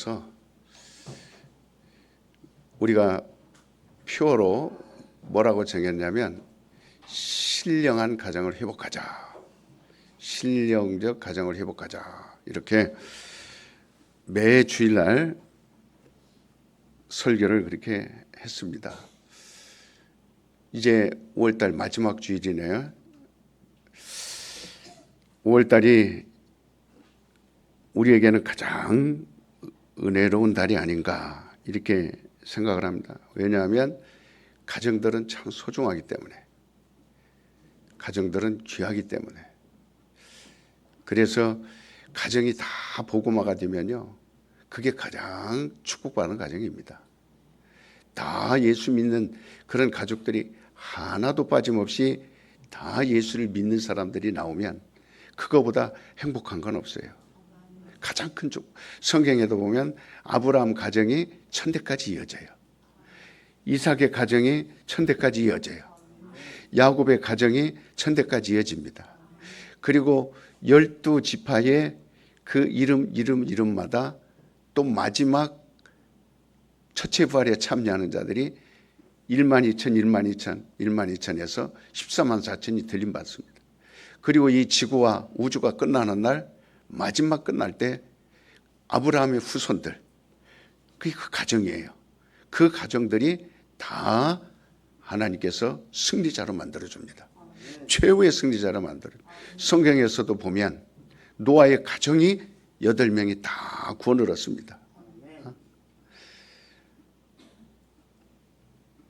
대해서 우리가 표어로 뭐라고 정했냐면 신령한 가정을 회복하자, 신령적 가정을 회복하자, 이렇게 매 주일날 설교를 그렇게 했습니다. 이제 5월달 마지막 주일이네요. 5월달이 우리에게는 가장 은혜로운 달이 아닌가 이렇게 생각을 합니다. 왜냐하면 가정들은 참 소중하기 때문에, 가정들은 귀하기 때문에. 그래서 가정이 다 복음화가 되면요, 그게 가장 축복받는 가정입니다. 다 예수 믿는 그런 가족들이 하나도 빠짐없이 다 예수를 믿는 사람들이 나오면 그거보다 행복한 건 없어요. 가장 큰 축복. 성경에도 보면 아브라함 가정이 천대까지 이어져요. 이삭의 가정이 천대까지 이어져요. 야곱의 가정이 천대까지 이어집니다. 그리고 12지파의 그 이름마다 또 마지막 첫째 부활에 참여하는 자들이 1만 2천에서 14만 4천이 들림받습니다. 그리고 이 지구와 우주가 끝나는 날, 마지막 끝날 때 아브라함의 후손들, 그게 그 가정이에요. 그 가정들이 다 하나님께서 승리자로 만들어줍니다. 최후의 승리자로 만들어요. 성경에서도 보면 노아의 가정이 8명이 다 구원을 얻습니다.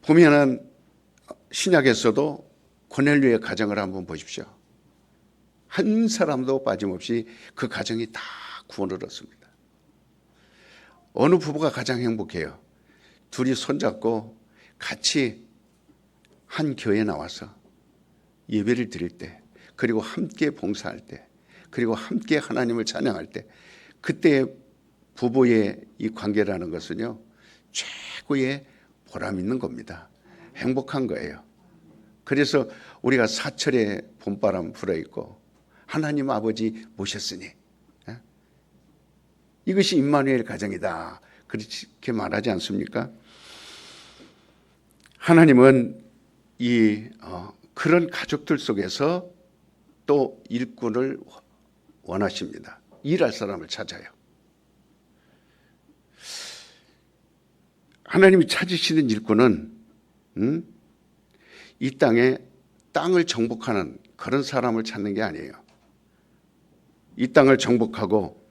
보면은 신약에서도 고넬료의 가정을 한번 보십시오. 한 사람도 빠짐없이 그 가정이 다 구원을 얻습니다. 어느 부부가 가장 행복해요? 둘이 손잡고 같이 한 교회에 나와서 예배를 드릴 때, 그리고 함께 봉사할 때, 그리고 함께 하나님을 찬양할 때, 그때 부부의 이 관계라는 것은요, 최고의 보람 있는 겁니다. 행복한 거예요. 그래서 우리가 사철에 봄바람 불어있고 하나님 아버지 모셨으니 이것이 임마누엘 가정이다, 그렇게 말하지 않습니까? 하나님은 그런 가족들 속에서 또 일꾼을 원하십니다. 일할 사람을 찾아요. 하나님이 찾으시는 일꾼은 이 땅에 땅을 정복하는 그런 사람을 찾는 게 아니에요. 이 땅을 정복하고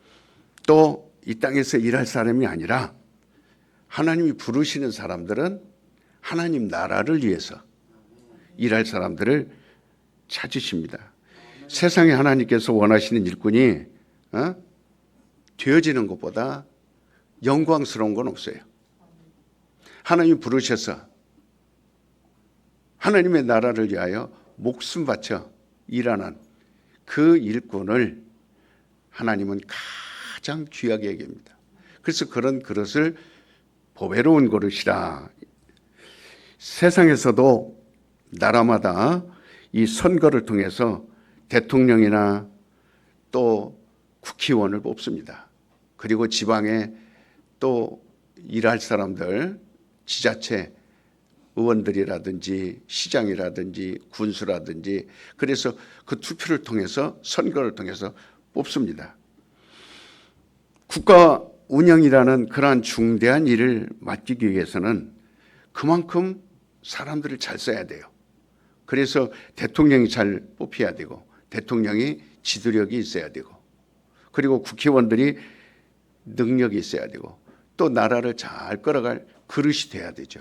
또 이 땅에서 일할 사람이 아니라 하나님이 부르시는 사람들은 하나님 나라를 위해서 일할 사람들을 찾으십니다. 세상에 하나님께서 원하시는 일꾼이 되어지는 것보다 영광스러운 건 없어요. 하나님이 부르셔서 하나님의 나라를 위하여 목숨 바쳐 일하는 그 일꾼을 하나님은 가장 귀하게 여깁니다. 그래서 그런 그릇을 보배로운 그릇이라. 세상에서도 나라마다 이 선거를 통해서 대통령이나 또 국회의원을 뽑습니다. 그리고 지방에 또 일할 사람들, 지자체 의원들이라든지 시장이라든지 군수라든지, 그래서 그 투표를 통해서, 선거를 통해서 뽑습니다. 국가 운영이라는 그러한 중대한 일을 맡기기 위해서는 그만큼 사람들을 잘 써야 돼요. 그래서 대통령이 잘 뽑혀야 되고, 대통령이 지도력이 있어야 되고, 그리고 국회의원들이 능력이 있어야 되고, 또 나라를 잘 끌어갈 그릇이 돼야 되죠.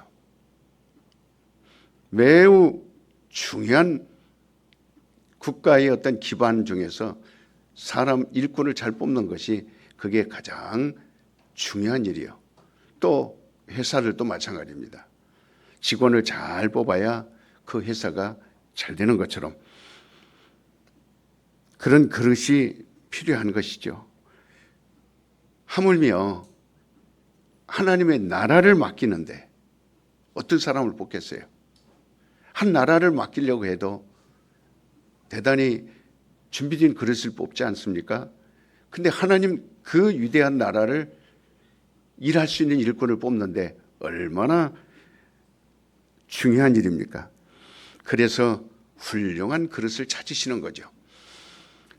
매우 중요한 국가의 어떤 기반 중에서 사람 일꾼을 잘 뽑는 것이 그게 가장 중요한 일이에요. 또 회사들도 마찬가지입니다. 직원을 잘 뽑아야 그 회사가 잘 되는 것처럼 그런 그릇이 필요한 것이죠. 하물며 하나님의 나라를 맡기는데 어떤 사람을 뽑겠어요? 한 나라를 맡기려고 해도 대단히 준비된 그릇을 뽑지 않습니까? 근데 하나님 그 위대한 나라를 일할 수 있는 일꾼을 뽑는데 얼마나 중요한 일입니까? 그래서 훌륭한 그릇을 찾으시는 거죠.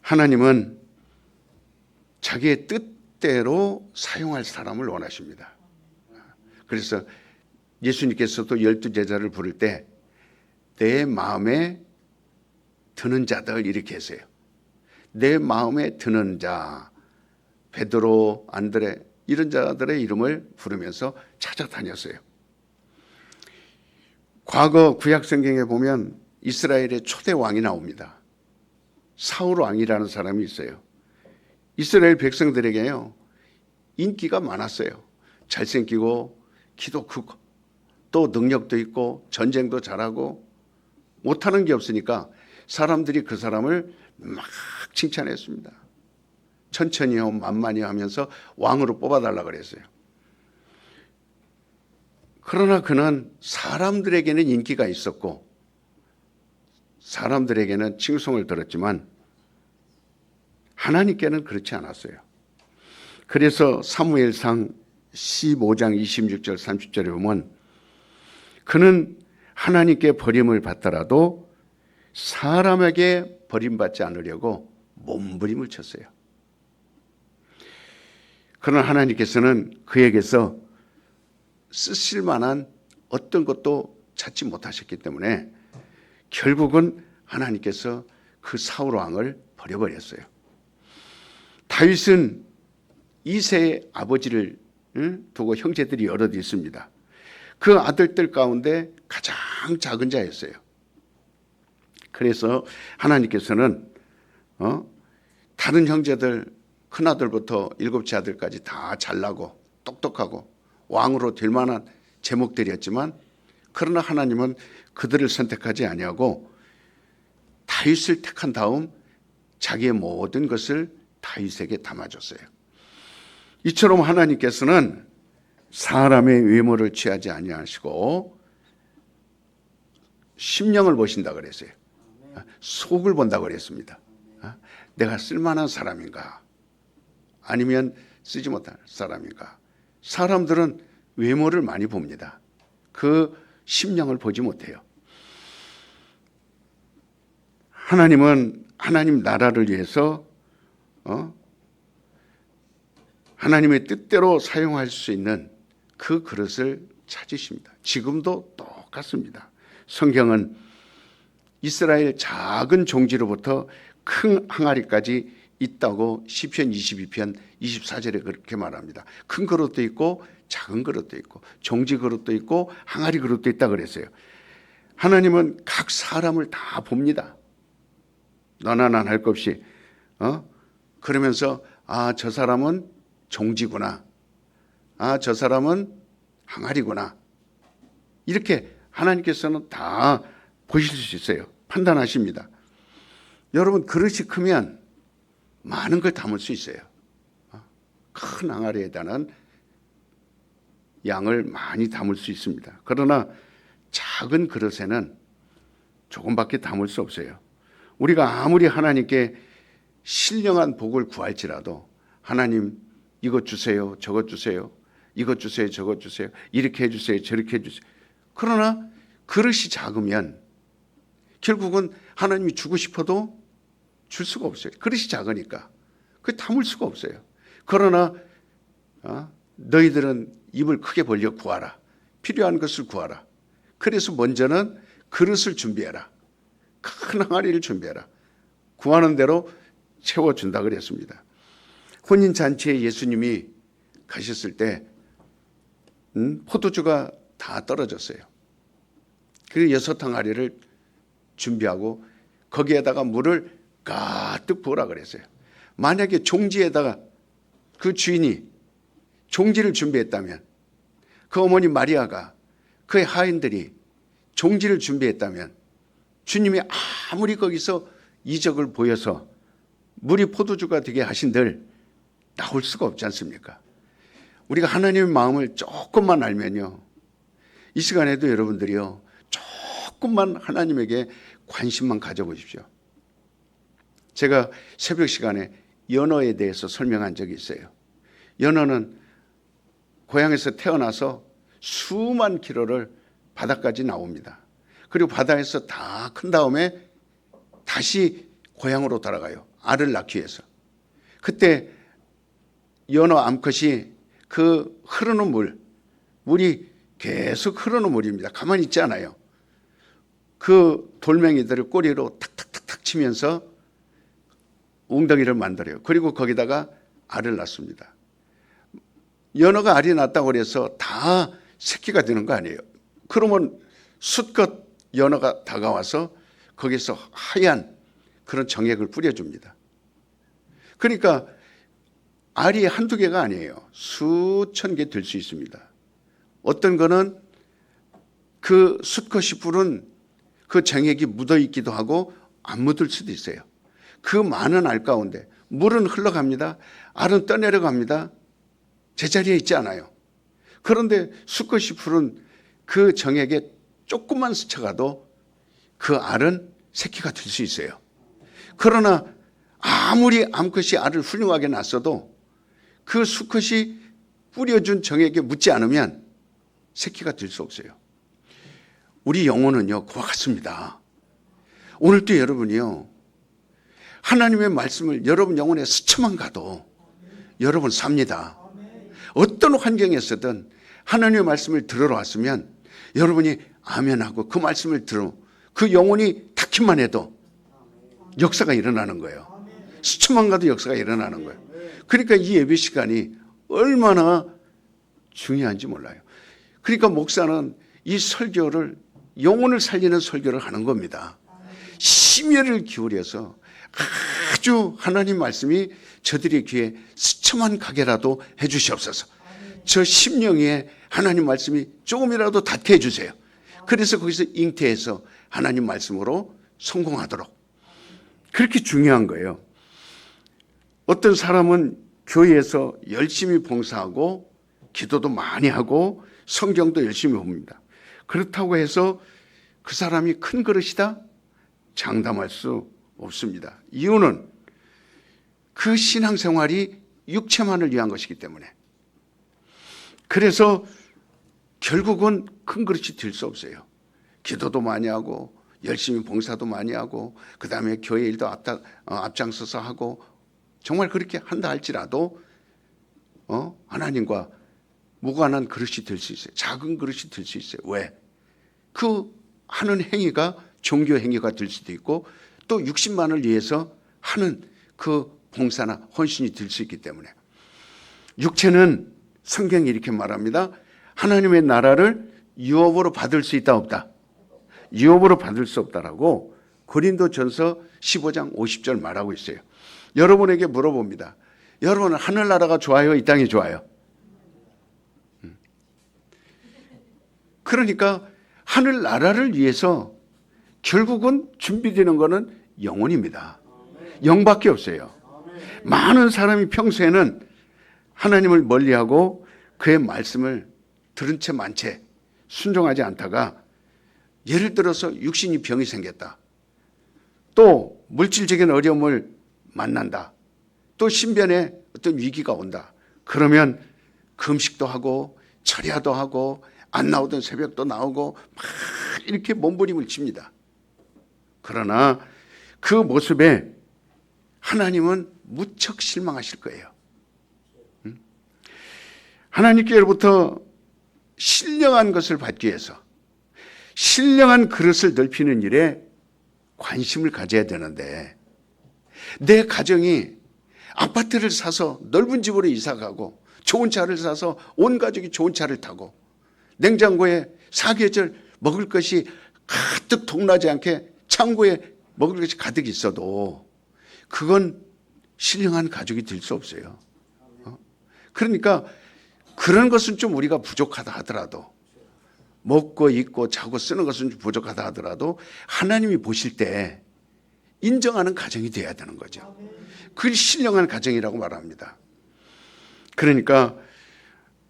하나님은 자기의 뜻대로 사용할 사람을 원하십니다. 그래서 예수님께서도 12제자를 부를 때 내 마음에 드는 자들 이렇게 하세요. 내 마음에 드는 자, 베드로, 안드레 이런 자들의 이름을 부르면서 찾아다녔어요. 과거 구약 성경에 보면 이스라엘의 초대 왕이 나옵니다. 사울 왕이라는 사람이 있어요. 이스라엘 백성들에게요, 인기가 많았어요. 잘생기고 키도 크고 또 능력도 있고 전쟁도 잘하고 못하는 게 없으니까 사람들이 그 사람을 막 칭찬했습니다. 천천히요 만만히 하면서 왕으로 뽑아달라 그랬어요. 그러나 그는 사람들에게는 인기가 있었고 사람들에게는 칭송을 들었지만 하나님께는 그렇지 않았어요. 그래서 사무엘상 15장 26절 30절에 보면 그는 하나님께 버림을 받더라도 사람에게 버림받지 않으려고 몸부림을 쳤어요. 그러나 하나님께서는 그에게서 쓰실 만한 어떤 것도 찾지 못하셨기 때문에 결국은 하나님께서 그 사울 왕을 버려버렸어요. 다윗은 이새의 아버지를 두고 형제들이 여럿 있습니다. 그 아들들 가운데 가장 작은 자였어요. 그래서 하나님께서는 다른 형제들 큰아들부터 일곱째 아들까지 다 잘나고 똑똑하고 왕으로 될 만한 제목들이었지만 그러나 하나님은 그들을 선택하지 아니하고 다윗을 택한 다음 자기의 모든 것을 다윗에게 담아줬어요. 이처럼 하나님께서는 사람의 외모를 취하지 아니하시고 심령을 보신다 그랬어요. 속을 본다 그랬습니다. 내가 쓸만한 사람인가 아니면 쓰지 못할 사람인가. 사람들은 외모를 많이 봅니다. 그 심령을 보지 못해요. 하나님은 하나님 나라를 위해서 하나님의 뜻대로 사용할 수 있는 그 그릇을 찾으십니다. 지금도 똑같습니다. 성경은 이스라엘 작은 종지로부터 큰 항아리까지 있다고 시편 22편 24절에 그렇게 말합니다. 큰 그릇도 있고 작은 그릇도 있고 종지 그릇도 있고 항아리 그릇도 있다 그랬어요. 하나님은 각 사람을 다 봅니다. 너나 난 할 것 없이 그러면서 저 사람은 종지구나. 저 사람은 항아리구나. 이렇게 하나님께서는 다 보실 수 있어요. 판단하십니다. 여러분 그릇이 크면 많은 걸 담을 수 있어요. 큰 항아리에다는 양을 많이 담을 수 있습니다. 그러나 작은 그릇에는 조금밖에 담을 수 없어요. 우리가 아무리 하나님께 신령한 복을 구할지라도 하나님 이것 주세요, 저것 주세요, 이것 주세요, 저것 주세요, 이렇게 해주세요, 저렇게 해주세요. 그러나 그릇이 작으면 결국은 하나님이 주고 싶어도 줄 수가 없어요. 그릇이 작으니까 그 담을 수가 없어요. 그러나 너희들은 입을 크게 벌려 구하라. 필요한 것을 구하라. 그래서 먼저는 그릇을 준비해라. 큰 항아리를 준비해라. 구하는 대로 채워준다 그랬습니다. 혼인잔치에 예수님이 가셨을 때 포도주가 다 떨어졌어요. 그 6항아리를 준비하고 거기에다가 물을 가득 부으라 그랬어요. 만약에 종지에다가 그 주인이 종지를 준비했다면 그 어머니 마리아가 그의 하인들이 종지를 준비했다면 주님이 아무리 거기서 이적을 보여서 물이 포도주가 되게 하신들 나올 수가 없지 않습니까? 우리가 하나님의 마음을 조금만 알면요. 이 시간에도 여러분들이요. 조금만 하나님에게 관심만 가져보십시오. 제가 새벽 시간에 연어에 대해서 설명한 적이 있어요. 연어는 고향에서 태어나서 수만 킬로를 바다까지 나옵니다. 그리고 바다에서 다 큰 다음에 다시 고향으로 돌아가요. 알을 낳기 위해서. 그때 연어 암컷이 그 흐르는 물이 계속 흐르는 물입니다. 가만히 있지 않아요. 그 돌멩이들을 꼬리로 탁탁탁탁 치면서 웅덩이를 만들어요. 그리고 거기다가 알을 낳습니다. 연어가 알이 낳았다고 해서 다 새끼가 되는 거 아니에요. 그러면 수컷 연어가 다가와서 거기서 하얀 그런 정액을 뿌려줍니다. 그러니까 알이 한두 개가 아니에요. 수천 개 될 수 있습니다. 어떤 거는 그 수컷이 뿌린 그 정액이 묻어 있기도 하고 안 묻을 수도 있어요. 그 많은 알 가운데 물은 흘러갑니다. 알은 떠내려갑니다. 제자리에 있지 않아요. 그런데 수컷이 뿌린 그 정액에 조금만 스쳐가도 그 알은 새끼가 될 수 있어요. 그러나 아무리 암컷이 알을 훌륭하게 낳았어도 그 수컷이 뿌려준 정액에 묻지 않으면 새끼가 될 수 없어요. 우리 영혼은요, 그와 같습니다. 오늘도 여러분이요, 하나님의 말씀을 여러분 영혼에 스쳐만 가도 여러분 삽니다. 어떤 환경에서든 하나님의 말씀을 들으러 왔으면 여러분이 아멘하고 그 말씀을 들어 그 영혼이 닿기만 해도 역사가 일어나는 거예요. 스쳐만 가도 역사가 일어나는 거예요. 그러니까 이 예배 시간이 얼마나 중요한지 몰라요. 그러니까 목사는 이 설교를 영혼을 살리는 설교를 하는 겁니다. 심혈을 기울여서 아주 하나님 말씀이 저들의 귀에 스쳐만 가게라도 해 주시옵소서. 저 심령에 하나님 말씀이 조금이라도 닿게 해 주세요. 그래서 거기서 잉태해서 하나님 말씀으로 성공하도록. 그렇게 중요한 거예요. 어떤 사람은 교회에서 열심히 봉사하고 기도도 많이 하고 성경도 열심히 봅니다. 그렇다고 해서 그 사람이 큰 그릇이다? 장담할 수 없습니다. 이유는 그 신앙생활이 육체만을 위한 것이기 때문에. 그래서 결국은 큰 그릇이 될 수 없어요. 기도도 많이 하고 열심히 봉사도 많이 하고 그 다음에 교회 일도 앞장서서 하고 정말 그렇게 한다 할지라도 하나님과 무관한 그릇이 될 수 있어요. 작은 그릇이 될 수 있어요. 왜? 그 하는 행위가 종교 행위가 될 수도 있고 또 60만을 위해서 하는 그 봉사나 헌신이 될 수 있기 때문에. 육체는 성경이 이렇게 말합니다. 하나님의 나라를 유업으로 받을 수 있다 없다? 유업으로 받을 수 없다라고 고린도전서 15장 50절 말하고 있어요. 여러분에게 물어봅니다. 여러분은 하늘나라가 좋아요? 이 땅이 좋아요? 그러니까 하늘나라를 위해서 결국은 준비되는 것은 영혼입니다. 영밖에 없어요. 많은 사람이 평소에는 하나님을 멀리하고 그의 말씀을 들은 채 만 채 순종하지 않다가 예를 들어서 육신이 병이 생겼다. 또 물질적인 어려움을 만난다. 또 신변에 어떤 위기가 온다. 그러면 금식도 하고 철야도 하고 안 나오던 새벽도 나오고 막 이렇게 몸부림을 칩니다. 그러나 그 모습에 하나님은 무척 실망하실 거예요. 하나님께로부터 신령한 것을 받기 위해서 신령한 그릇을 넓히는 일에 관심을 가져야 되는데 내 가정이 아파트를 사서 넓은 집으로 이사가고 좋은 차를 사서 온 가족이 좋은 차를 타고 냉장고에 사계절 먹을 것이 가득 동나지 않게 창고에 먹을 것이 가득 있어도 그건 신령한 가족이 될 수 없어요. 그러니까 그런 것은 좀 우리가 부족하다 하더라도 먹고 입고 자고 쓰는 것은 좀 부족하다 하더라도 하나님이 보실 때 인정하는 가정이 돼야 되는 거죠. 그게 신령한 가정이라고 말합니다. 그러니까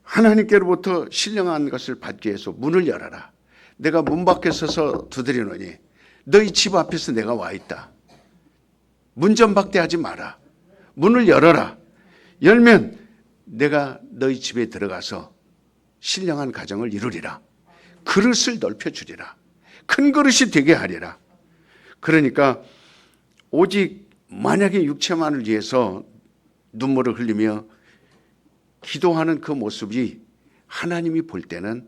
하나님께로부터 신령한 것을 받기 위해서 문을 열어라. 내가 문 밖에 서서 두드리노니 너희 집 앞에서 내가 와 있다. 문전박대하지 마라. 문을 열어라. 열면 내가 너희 집에 들어가서 신령한 가정을 이루리라. 그릇을 넓혀주리라. 큰 그릇이 되게 하리라. 그러니까 오직 만약에 육체만을 위해서 눈물을 흘리며 기도하는 그 모습이 하나님이 볼 때는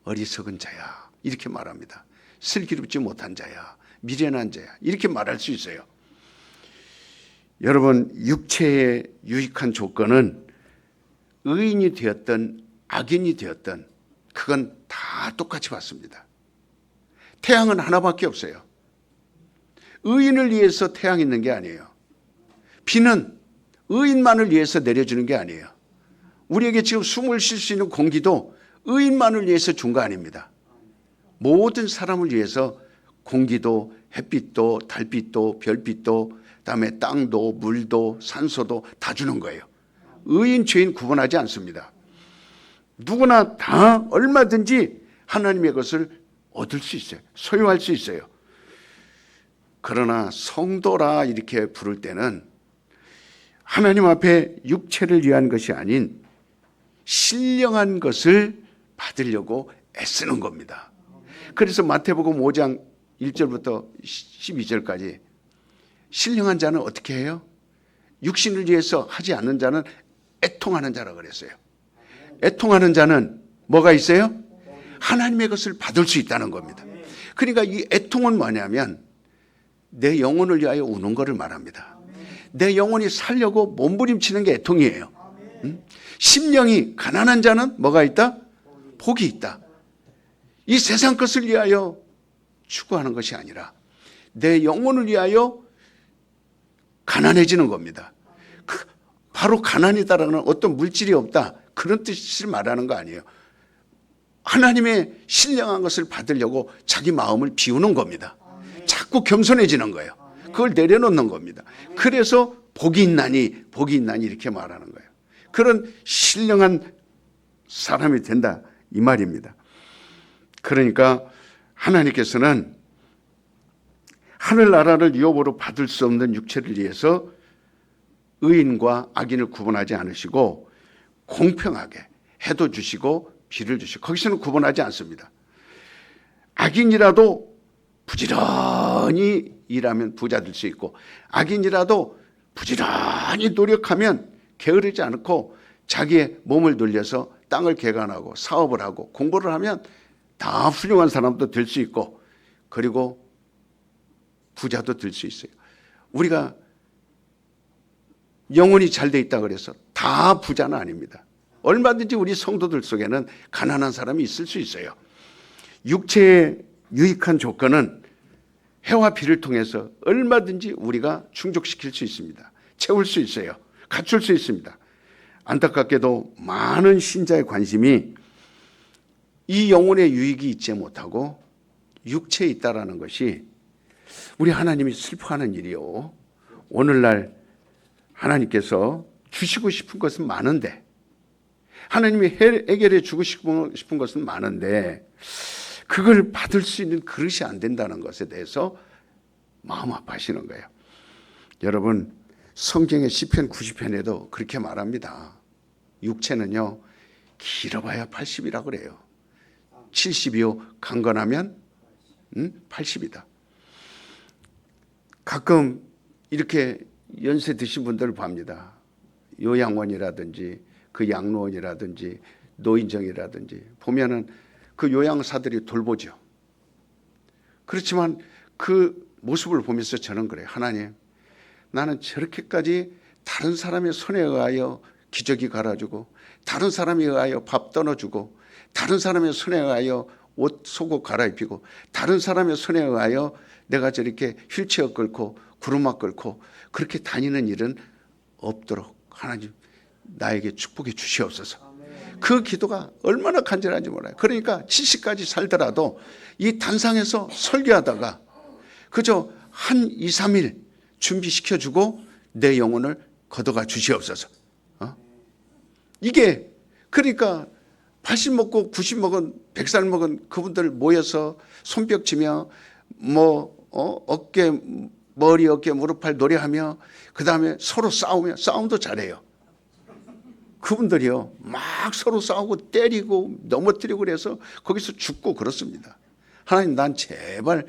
어리석은 자야 이렇게 말합니다. 슬기롭지 못한 자야, 미련한 자야 이렇게 말할 수 있어요. 여러분, 육체의 유익한 조건은 의인이 되었든 악인이 되었든 그건 다 똑같이 받습니다. 태양은 하나밖에 없어요. 의인을 위해서 태양이 있는 게 아니에요. 비는 의인만을 위해서 내려주는 게 아니에요. 우리에게 지금 숨을 쉴 수 있는 공기도 의인만을 위해서 준 거 아닙니다. 모든 사람을 위해서 공기도 햇빛도 달빛도 별빛도 그다음에 땅도 물도 산소도 다 주는 거예요. 의인 죄인 구분하지 않습니다. 누구나 다 얼마든지 하나님의 것을 얻을 수 있어요. 소유할 수 있어요. 그러나 성도라 이렇게 부를 때는 하나님 앞에 육체를 위한 것이 아닌 신령한 것을 받으려고 애쓰는 겁니다. 그래서 마태복음 5장 1절부터 12절까지 신령한 자는 어떻게 해요? 육신을 위해서 하지 않는 자는 애통하는 자라고 그랬어요. 애통하는 자는 뭐가 있어요? 하나님의 것을 받을 수 있다는 겁니다. 그러니까 이 애통은 뭐냐면 내 영혼을 위하여 우는 것을 말합니다. 내 영혼이 살려고 몸부림치는 게 애통이에요. 심령이 가난한 자는 뭐가 있다? 복이 있다. 이 세상 것을 위하여 추구하는 것이 아니라 내 영혼을 위하여 가난해지는 겁니다. 바로 가난이다라는 어떤 물질이 없다 그런 뜻을 말하는 거 아니에요. 하나님의 신령한 것을 받으려고 자기 마음을 비우는 겁니다. 자꾸 겸손해지는 거예요. 그걸 내려놓는 겁니다. 그래서 복이 있나니 이렇게 말하는 거예요. 그런 신령한 사람이 된다 이 말입니다. 그러니까 하나님께서는 하늘나라를 유업으로 받을 수 없는 육체를 위해서 의인과 악인을 구분하지 않으시고 공평하게 해도 주시고 비를 주시고 거기서는 구분하지 않습니다. 악인이라도 부지런히 일하면 부자 될 수 있고 악인이라도 부지런히 노력하면 게으르지 않고 자기의 몸을 돌려서 땅을 개간하고 사업을 하고 공부를 하면 다 훌륭한 사람도 될 수 있고 그리고 부자도 될 수 있어요. 우리가 영혼이 잘 돼 있다 그래서 다 부자는 아닙니다. 얼마든지 우리 성도들 속에는 가난한 사람이 있을 수 있어요. 육체의 유익한 조건은 해와 비를 통해서 얼마든지 우리가 충족시킬 수 있습니다. 채울 수 있어요. 갖출 수 있습니다. 안타깝게도 많은 신자의 관심이 이 영혼의 유익이 있지 못하고 육체에 있다라는 것이 우리 하나님이 슬퍼하는 일이요. 오늘날 하나님께서 주시고 싶은 것은 많은데 하나님이 해결해 주고 싶은 것은 많은데 그걸 받을 수 있는 그릇이 안 된다는 것에 대해서 마음 아파하시는 거예요. 여러분 성경의 시편 90편에도 그렇게 말합니다. 육체는요 길어봐야 80이라고 그래요. 70이요 강건하면 80이다. 가끔 이렇게 연세 드신 분들을 봅니다. 요양원이라든지 그 양로원이라든지 노인정이라든지 보면은 그 요양사들이 돌보죠. 그렇지만 그 모습을 보면서 저는 그래요. 하나님, 나는 저렇게까지 다른 사람의 손에 의하여 기저귀 갈아주고 다른 사람에 의하여 밥 떠넣어주고 다른 사람의 손에 의하여 옷 속옷 갈아입히고 다른 사람의 손에 의하여 내가 저렇게 휠체어 끌고 구루마 끌고 그렇게 다니는 일은 없도록 하나님 나에게 축복해 주시옵소서. 그 기도가 얼마나 간절한지 몰라요. 그러니까 70까지 살더라도 이 단상에서 설교하다가 그저 한 2, 3일 준비시켜주고 내 영혼을 걷어가 주시옵소서. 이게 그러니까 80 먹고 90 먹은 100살 먹은 그분들 모여서 손뼉치며 어깨 무릎 팔 노래하며 그 다음에 서로 싸우며 싸움도 잘해요. 그분들이요 막 서로 싸우고 때리고 넘어뜨리고 그래서 거기서 죽고 그렇습니다. 하나님, 난 제발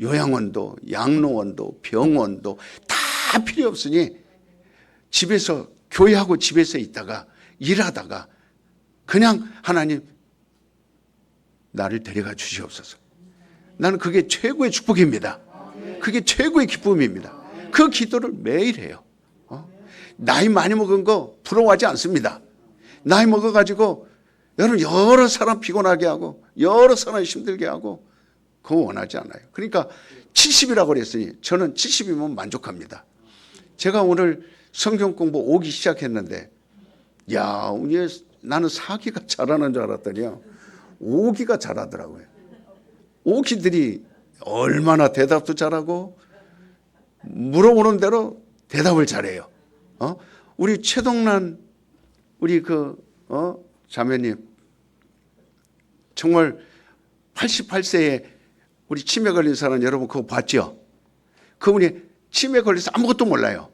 요양원도 양로원도 병원도 다 필요 없으니 집에서 교회하고 집에서 있다가 일하다가 그냥 하나님 나를 데려가 주시옵소서. 나는 그게 최고의 축복입니다. 그게 최고의 기쁨입니다. 그 기도를 매일 해요. 나이 많이 먹은 거 부러워하지 않습니다. 나이 먹어가지고 여러분 여러 사람 피곤하게 하고 여러 사람 힘들게 하고 그거 원하지 않아요. 그러니까 70이라고 그랬으니 저는 70이면 만족합니다. 제가 오늘 성경 공부 오기 시작했는데 야, 나는 4기가 잘하는 줄 알았더니요 5기가 잘하더라고요. 5기들이 얼마나 대답도 잘하고 물어보는 대로 대답을 잘해요. 우리 최동란 우리 자매님 정말 88세에 우리 치매 걸린 사람 여러분 그거 봤죠? 그분이 치매 걸려서 아무것도 몰라요.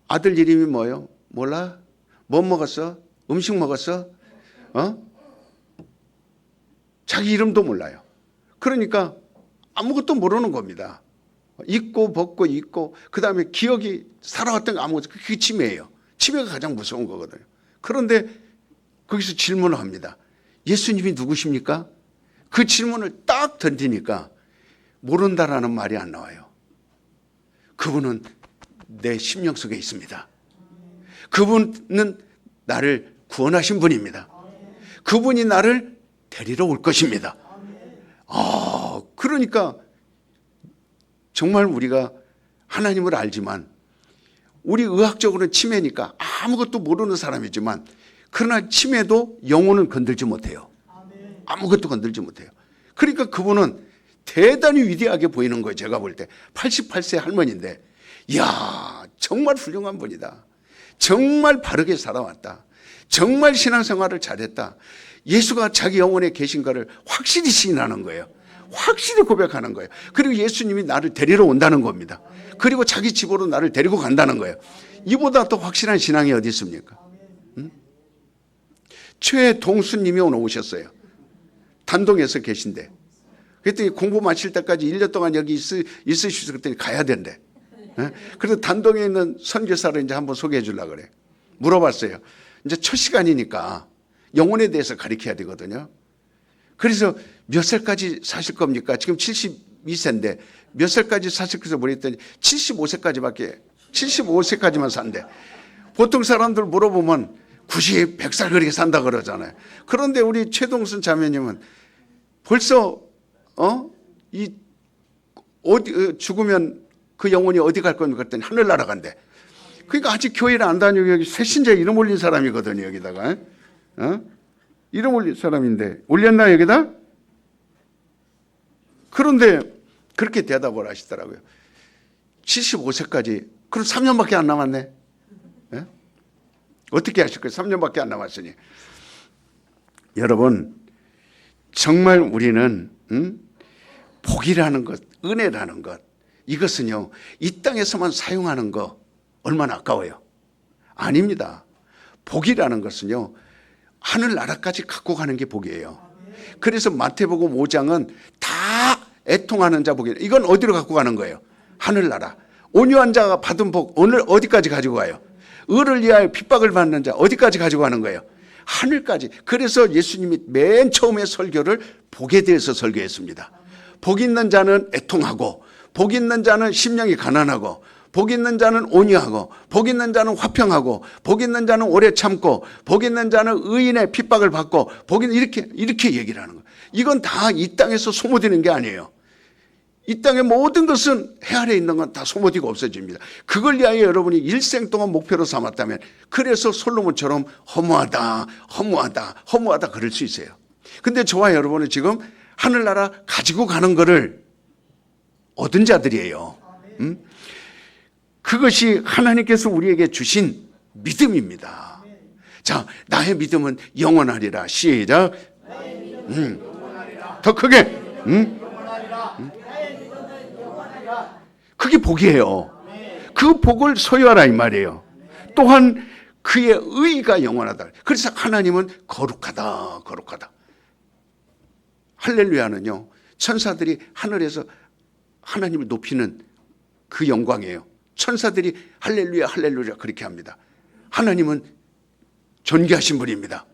아들 이름이 뭐예요? 몰라? 뭐 먹었어? 음식 먹었어? 자기 이름도 몰라요. 그러니까 아무것도 모르는 겁니다. 입고 벗고 입고 그다음에 기억이 살아왔던 거 아무것도 그게 치매예요. 치매가 가장 무서운 거거든요. 그런데 거기서 질문을 합니다. 예수님이 누구십니까? 그 질문을 딱 던지니까 모른다라는 말이 안 나와요. 그분은 내 심령 속에 있습니다. 그분은 나를 구원하신 분입니다. 그분이 나를 데리러 올 것입니다. 그러니까 정말 우리가 하나님을 알지만 우리 의학적으로는 치매니까 아무것도 모르는 사람이지만 그러나 치매도 영혼은 건들지 못해요. 아무것도 건들지 못해요. 그러니까 그분은 대단히 위대하게 보이는 거예요. 제가 볼 때 88세 할머니인데 이야 정말 훌륭한 분이다. 정말 바르게 살아왔다. 정말 신앙생활을 잘했다. 예수가 자기 영혼에 계신 거를 확실히 시인하는 거예요. 확실히 고백하는 거예요. 그리고 예수님이 나를 데리러 온다는 겁니다. 그리고 자기 집으로 나를 데리고 간다는 거예요. 이보다 더 확실한 신앙이 어디 있습니까? 최동수님이 오늘 오셨어요. 단동에서 계신데 그랬더니 공부 마칠 때까지 1년 동안 여기 있으시면서 그랬더니 가야 된대. 그래서 단동에 있는 선교사를 이제 한번 소개해 주려고 그래. 물어봤어요. 이제 첫 시간이니까 영혼에 대해서 가르쳐야 되거든요. 그래서 몇 살까지 사실 겁니까? 지금 72세인데 몇 살까지 사실 것을 모르겠더니 75세까지만 산대. 보통 사람들 물어보면 90, 100살 그렇게 산다 그러잖아요. 그런데 우리 최동순 자매님은 벌써 죽으면 그 영혼이 어디 갈 겁니까? 그랬더니 하늘 날아간대. 그러니까 아직 교회를 안 다니고 여기 새신자에 이름 올린 사람이거든요. 여기다가 이름 올린 사람인데 올렸나 여기다? 그런데 그렇게 대답을 하시더라고요. 75세까지 그럼 3년밖에 안 남았네. 어떻게 하실 거예요? 3년밖에 안 남았으니. 여러분 정말 우리는 복이라는 것, 은혜라는 것 이것은요 이 땅에서만 사용하는 거 얼마나 아까워요. 아닙니다. 복이라는 것은요 하늘나라까지 갖고 가는 게 복이에요. 그래서 마태복음 5장은 다 애통하는 자 복이에요. 이건 어디로 갖고 가는 거예요? 하늘나라. 온유한 자가 받은 복 오늘 어디까지 가지고 가요? 의를 위하여 핍박을 받는 자 어디까지 가지고 가는 거예요? 하늘까지. 그래서 예수님이 맨 처음에 설교를 복에 대해서 설교했습니다. 복 있는 자는 애통하고 복 있는 자는 심령이 가난하고 복 있는 자는 온유하고 복 있는 자는 화평하고 복 있는 자는 오래 참고 복 있는 자는 의인의 핍박을 받고 복 있는 이렇게 얘기를 하는 거예요. 이건 다 이 땅에서 소모되는 게 아니에요. 이 땅의 모든 것은 해 아래 있는 건 다 소모되고 없어집니다. 그걸 위하여 여러분이 일생 동안 목표로 삼았다면 그래서 솔로몬처럼 허무하다 그럴 수 있어요. 근데 저와 여러분은 지금 하늘나라 가지고 가는 거를 얻은 자들이에요. 그것이 하나님께서 우리에게 주신 믿음입니다. 자, 나의 믿음은 영원하리라. 시작. 더 크게. 그게 복이에요. 그 복을 소유하라 이 말이에요. 또한 그의 의가 영원하다. 그래서 하나님은 거룩하다, 거룩하다. 할렐루야는요, 천사들이 하늘에서 하나님을 높이는 그 영광이에요. 천사들이 할렐루야, 할렐루야 그렇게 합니다. 하나님은 존귀하신 분입니다.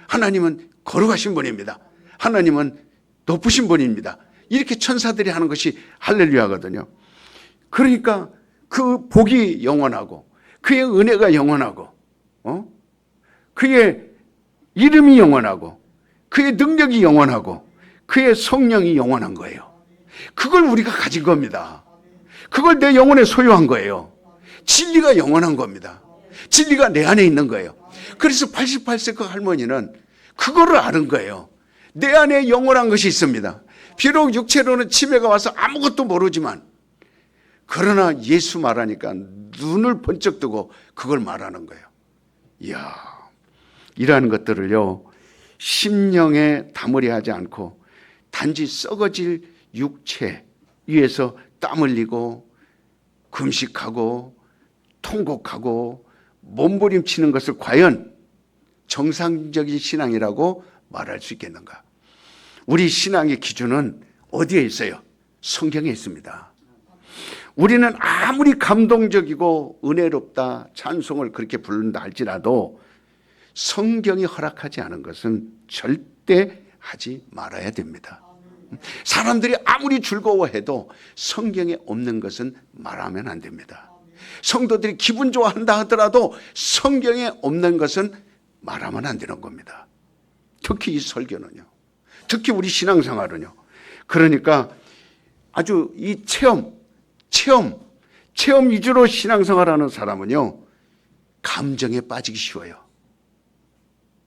하나님은 거룩하신 분입니다. 하나님은 높으신 분입니다. 이렇게 천사들이 하는 것이 할렐루야거든요. 그러니까 그 복이 영원하고 그의 은혜가 영원하고 그의 이름이 영원하고 그의 능력이 영원하고 그의 성령이 영원한 거예요. 그걸 우리가 가진 겁니다. 그걸 내 영혼에 소유한 거예요. 진리가 영원한 겁니다. 진리가 내 안에 있는 거예요. 그래서 88세 그 할머니는 그거를 아는 거예요. 내 안에 영원한 것이 있습니다. 비록 육체로는 치매가 와서 아무것도 모르지만 그러나 예수 말하니까 눈을 번쩍 뜨고 그걸 말하는 거예요. 이야, 이러한 것들을요, 심령에 담으려 하지 않고 단지 썩어질 육체 위에서 땀 흘리고 금식하고 통곡하고 몸부림치는 것을 과연 정상적인 신앙이라고 말할 수 있겠는가? 우리 신앙의 기준은 어디에 있어요? 성경에 있습니다. 우리는 아무리 감동적이고 은혜롭다 찬송을 그렇게 부른다 할지라도 성경이 허락하지 않은 것은 절대 하지 말아야 됩니다. 사람들이 아무리 즐거워해도 성경에 없는 것은 말하면 안 됩니다. 성도들이 기분 좋아한다 하더라도 성경에 없는 것은 말하면 안 되는 겁니다. 특히 이 설교는요. 특히 우리 신앙생활은요. 그러니까 아주 이 체험 위주로 신앙생활하는 사람은요, 감정에 빠지기 쉬워요.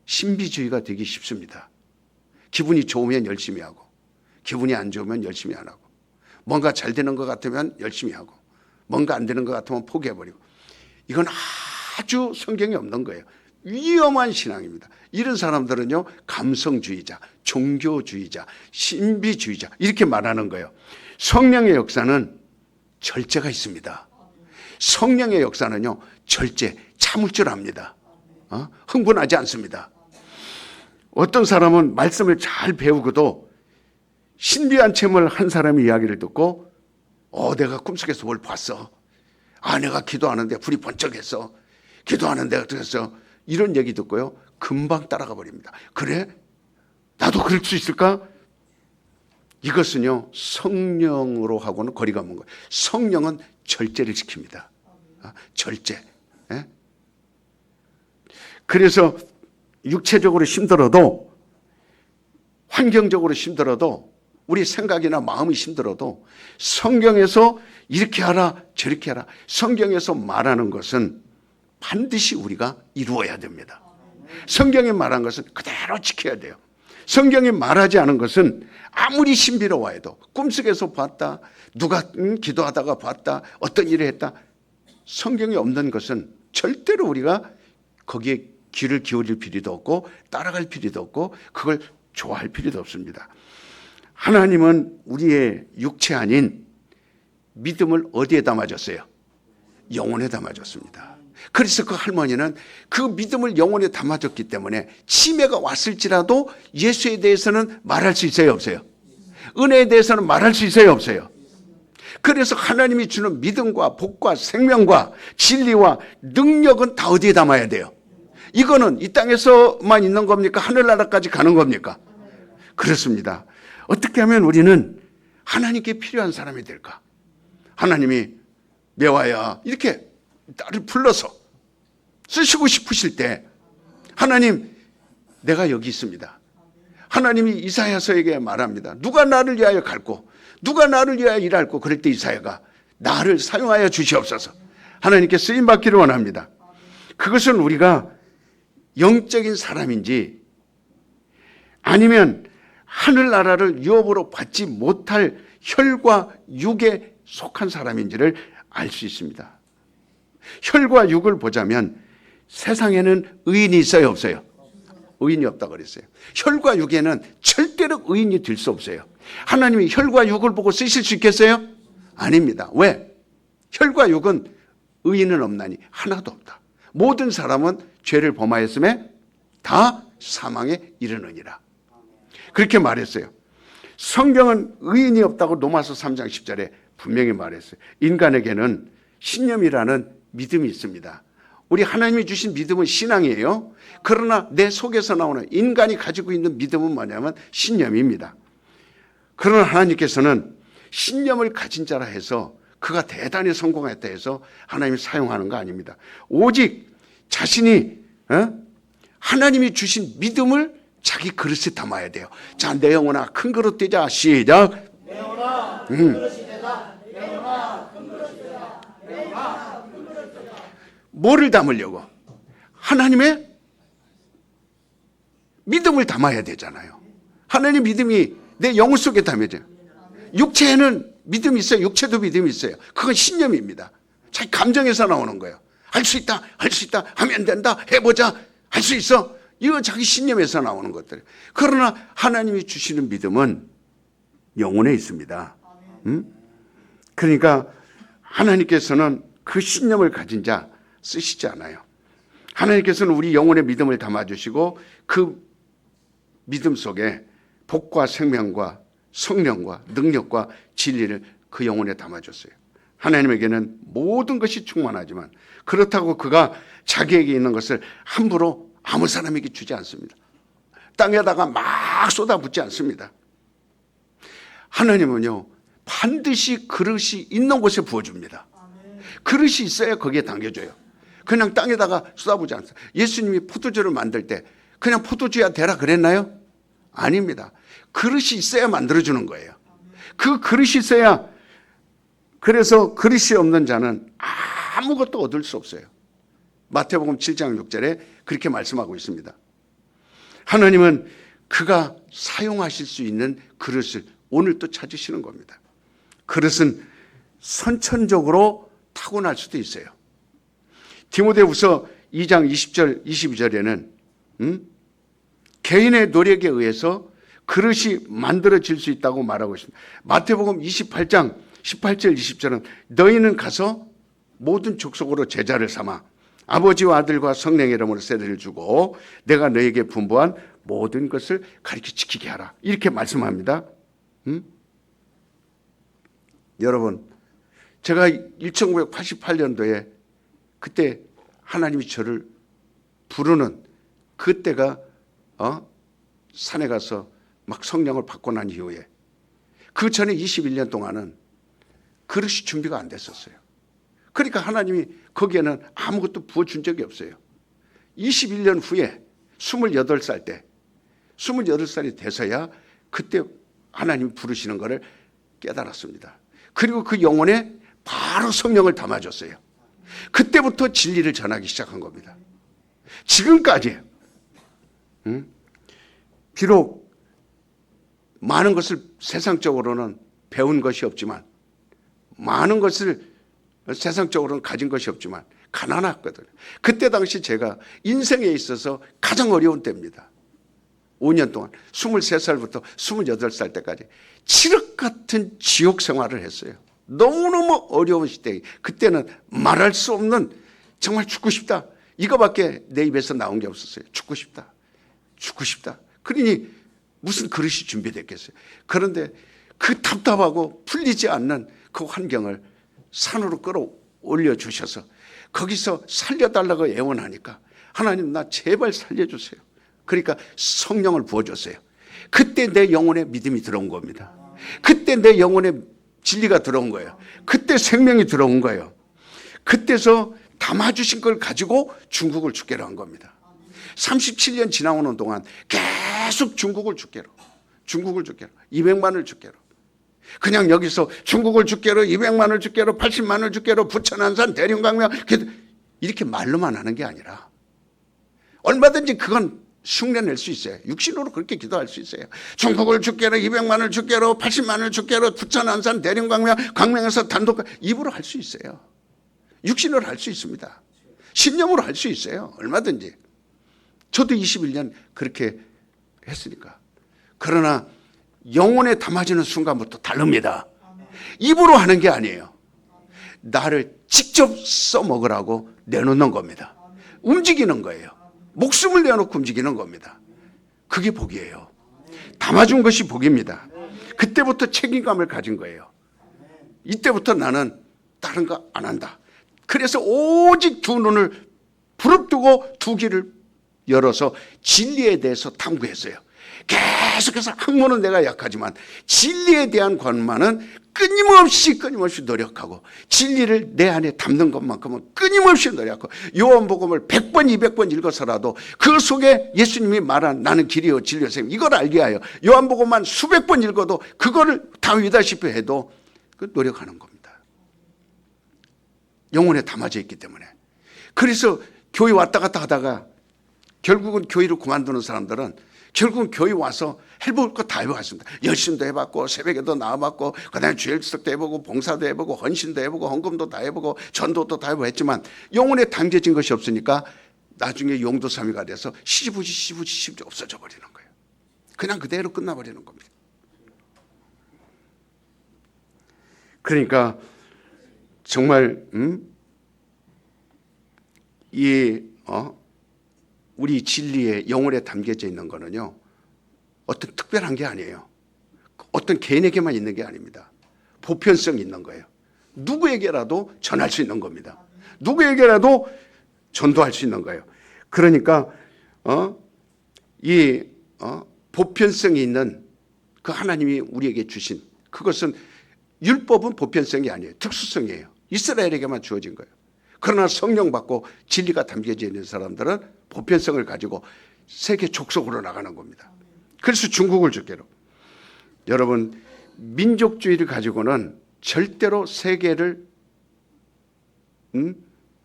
신비주의가 되기 쉽습니다. 기분이 좋으면 열심히 하고 기분이 안 좋으면 열심히 안 하고 뭔가 잘 되는 것 같으면 열심히 하고 뭔가 안 되는 것 같으면 포기해버리고. 이건 아주 성경에 없는 거예요. 위험한 신앙입니다. 이런 사람들은요, 감성주의자, 종교주의자, 신비주의자 이렇게 말하는 거예요. 성령의 역사는 절제가 있습니다. 성령의 역사는요, 절제, 참을 줄 압니다. 흥분하지 않습니다. 어떤 사람은 말씀을 잘 배우고도 신비한 체험을 한 사람의 이야기를 듣고 내가 꿈속에서 뭘 봤어. 내가 기도하는데 불이 번쩍했어. 기도하는데 어떻게 했어. 이런 얘기 듣고요, 금방 따라가 버립니다. 그래? 나도 그럴 수 있을까? 이것은요, 성령으로 하고는 거리가 먼 거예요. 성령은 절제를 지킵니다. 절제. 그래서 육체적으로 힘들어도, 환경적으로 힘들어도, 우리 생각이나 마음이 힘들어도 성경에서 이렇게 하라 저렇게 하라, 성경에서 말하는 것은 반드시 우리가 이루어야 됩니다. 성경이 말한 것은 그대로 지켜야 돼요. 성경이 말하지 않은 것은 아무리 신비로워해도, 꿈속에서 봤다, 누가 기도하다가 봤다, 어떤 일을 했다, 성경이 없는 것은 절대로 우리가 거기에 귀를 기울일 필요도 없고 따라갈 필요도 없고 그걸 좋아할 필요도 없습니다. 하나님은 우리의 육체 아닌 믿음을 어디에 담아줬어요? 영혼에 담아줬습니다. 그래서 그 할머니는 그 믿음을 영혼에 담아줬기 때문에 치매가 왔을지라도 예수에 대해서는 말할 수 있어요, 없어요? 은혜에 대해서는 말할 수 있어요, 없어요? 그래서 하나님이 주는 믿음과 복과 생명과 진리와 능력은 다 어디에 담아야 돼요? 이거는 이 땅에서만 있는 겁니까? 하늘나라까지 가는 겁니까? 그렇습니다. 어떻게 하면 우리는 하나님께 필요한 사람이 될까? 하나님이 매화야 이렇게 나를 불러서 쓰시고 싶으실 때, 하나님 내가 여기 있습니다. 하나님이 이사야서에게 말합니다. 누가 나를 위하여 갈고 누가 나를 위하여 일할고. 그럴 때 이사야가 나를 사용하여 주시옵소서. 하나님께 쓰임받기를 원합니다. 그것은 우리가 영적인 사람인지 아니면 하늘나라를 유업으로 받지 못할 혈과 육에 속한 사람인지를 알 수 있습니다. 혈과 육을 보자면 세상에는 의인이 있어요, 없어요? 의인이 없다고 그랬어요. 혈과 육에는 절대로 의인이 될 수 없어요. 하나님이 혈과 육을 보고 쓰실 수 있겠어요? 아닙니다. 왜? 혈과 육은 의인은 없나니 하나도 없다. 모든 사람은 죄를 범하였음에 다 사망에 이르느니라. 그렇게 말했어요. 성경은 의인이 없다고 로마서 3장 10절에 분명히 말했어요. 인간에게는 신념이라는 믿음이 있습니다. 우리 하나님이 주신 믿음은 신앙이에요. 그러나 내 속에서 나오는 인간이 가지고 있는 믿음은 뭐냐면 신념입니다. 그러나 하나님께서는 신념을 가진 자라 해서 그가 대단히 성공했다 해서 하나님이 사용하는 거 아닙니다. 오직 자신이 하나님이 주신 믿음을 자기 그릇에 담아야 돼요. 자, 내 영혼아 큰 그릇 되자. 시작. 내 영혼아 큰 그릇이 되자. 내 영혼아 큰 그릇이 되자. 내 영혼아 큰 그릇이 되자. 뭐를 담으려고? 하나님의 믿음을 담아야 되잖아요. 하나님 믿음이 내 영혼 속에 담겨져요. 육체에는 믿음이 있어요. 육체도 믿음이 있어요. 그건 신념입니다. 자기 감정에서 나오는 거예요. 할 수 있다, 할 수 있다, 하면 된다, 해보자, 할 수 있어. 이건 자기 신념에서 나오는 것들. 그러나 하나님이 주시는 믿음은 영혼에 있습니다. 그러니까 하나님께서는 그 신념을 가진 자 쓰시지 않아요. 하나님께서는 우리 영혼의 믿음을 담아주시고 그 믿음 속에 복과 생명과 성령과 능력과 진리를 그 영혼에 담아줬어요. 하나님에게는 모든 것이 충만하지만 그렇다고 그가 자기에게 있는 것을 함부로 아무 사람에게 주지 않습니다. 땅에다가 막 쏟아붓지 않습니다. 하나님은요 반드시 그릇이 있는 곳에 부어줍니다. 그릇이 있어야 거기에 담겨줘요. 그냥 땅에다가 쏟아부지 않습니다. 예수님이 포도주를 만들 때 그냥 포도주야 되라 그랬나요? 아닙니다. 그릇이 있어야 만들어주는 거예요. 그 그릇이 있어야. 그래서 그릇이 없는 자는 아무것도 얻을 수 없어요. 마태복음 7장 6절에 그렇게 말씀하고 있습니다. 하나님은 그가 사용하실 수 있는 그릇을 오늘 또 찾으시는 겁니다. 그릇은 선천적으로 타고날 수도 있어요. 디모데후서 2장 20절 22절에는 개인의 노력에 의해서 그릇이 만들어질 수 있다고 말하고 있습니다. 마태복음 28장 18절 20절은 너희는 가서 모든 족속으로 제자를 삼아 아버지와 아들과 성령의 이름으로 세례를 주고 내가 너희에게 분부한 모든 것을 가르쳐 지키게 하라. 이렇게 말씀합니다. 여러분, 제가 1988년도에 그때 하나님이 저를 부르는 그때가 산에 가서 막 성령을 받고 난 이후에 그 전에 21년 동안은 그릇이 준비가 안 됐었어요. 그러니까 하나님이 거기에는 아무것도 부어준 적이 없어요. 21년 후에 28살 때 28살이 돼서야 그때 하나님이 부르시는 것을 깨달았습니다. 그리고 그 영혼에 바로 성령을 담아줬어요. 그때부터 진리를 전하기 시작한 겁니다. 지금까지 비록 많은 것을 세상적으로는 배운 것이 없지만 많은 것을 세상적으로는 가진 것이 없지만 가난했거든요. 그때 당시 제가 인생에 있어서 가장 어려운 때입니다. 5년 동안 23살부터 28살 때까지 칠흑 같은 지옥 생활을 했어요. 너무너무 어려운 시대. 그때는 말할 수 없는 정말 죽고 싶다. 이거밖에 내 입에서 나온 게 없었어요. 죽고 싶다. 죽고 싶다. 그러니 무슨 그릇이 준비됐겠어요. 그런데 그 답답하고 풀리지 않는 그 환경을 산으로 끌어올려 주셔서 거기서 살려달라고 애원하니까 하나님 나 제발 살려주세요. 그러니까 성령을 부어줬어요. 그때 내 영혼에 믿음이 들어온 겁니다. 그때 내 영혼에 진리가 들어온 거예요. 그때 생명이 들어온 거예요. 그때서 담아주신 걸 가지고 중국을 주께로 한 겁니다. 37년 지나오는 동안 계속 중국을 주께로 200만을 주께로 그냥 여기서 중국을 주께로 200만을 주께로 80만을 주께로 부천안산 대림강명 이렇게 말로만 하는 게 아니라 얼마든지 그건 흉내낼 수 있어요. 육신으로 그렇게 기도할 수 있어요. 중국을 주께로 200만을 주께로 80만을 주께로 부천안산 대림강명 강명에서 단독 입으로 할 수 있어요. 육신으로 할 수 있습니다. 신념으로 할 수 있어요. 얼마든지. 저도 21년 그렇게 했으니까. 그러나 영혼에 담아지는 순간부터 다릅니다. 입으로 하는 게 아니에요. 나를 직접 써먹으라고 내놓는 겁니다. 움직이는 거예요. 목숨을 내어놓고 움직이는 겁니다. 그게 복이에요. 담아준 것이 복입니다. 그때부터 책임감을 가진 거예요. 이때부터 나는 다른 거 안 한다. 그래서 오직 두 눈을 부릅뜨고 두 귀를 열어서 진리에 대해서 탐구했어요. 계속해서 학문은 내가 약하지만 진리에 대한 권만은 끊임없이 노력하고 진리를 내 안에 담는 것만큼은 끊임없이 노력하고 요한복음을 100번 200번 읽어서라도 그 속에 예수님이 말한 나는 길이요 진리요 생명 이걸 알게 하여 요한복음만 수백 번 읽어도 그거를 다 위다시피 해도 그 노력하는 겁니다. 영혼에 담아져 있기 때문에. 그래서 교회 왔다 갔다 하다가 결국은 교회를 그만두는 사람들은 결국은 교회 와서 해볼 거 다 해봤습니다. 열심도 해봤고 새벽에도 나와봤고 그다음에 주일석도 해보고 봉사도 해보고 헌신도 해보고 헌금도 다 해보고 전도도 다 해보고 했지만 영혼에 담겨진 것이 없으니까 나중에 용도삼이가 돼서 시부지 없어져 버리는 거예요. 그냥 그대로 끝나버리는 겁니다. 그러니까 정말 우리 진리에 영혼에 담겨져 있는 거는요 어떤 특별한 게 아니에요. 어떤 개인에게만 있는 게 아닙니다. 보편성이 있는 거예요. 누구에게라도 전할 수 있는 겁니다. 누구에게라도 전도할 수 있는 거예요. 그러니까 보편성이 있는 그 하나님이 우리에게 주신 그것은 율법은 보편성이 아니에요. 특수성이에요. 이스라엘에게만 주어진 거예요. 그러나 성령 받고 진리가 담겨져 있는 사람들은 보편성을 가지고 세계 족속으로 나가는 겁니다. 그래서 중국을 주께로. 여러분 민족주의를 가지고는 절대로 세계를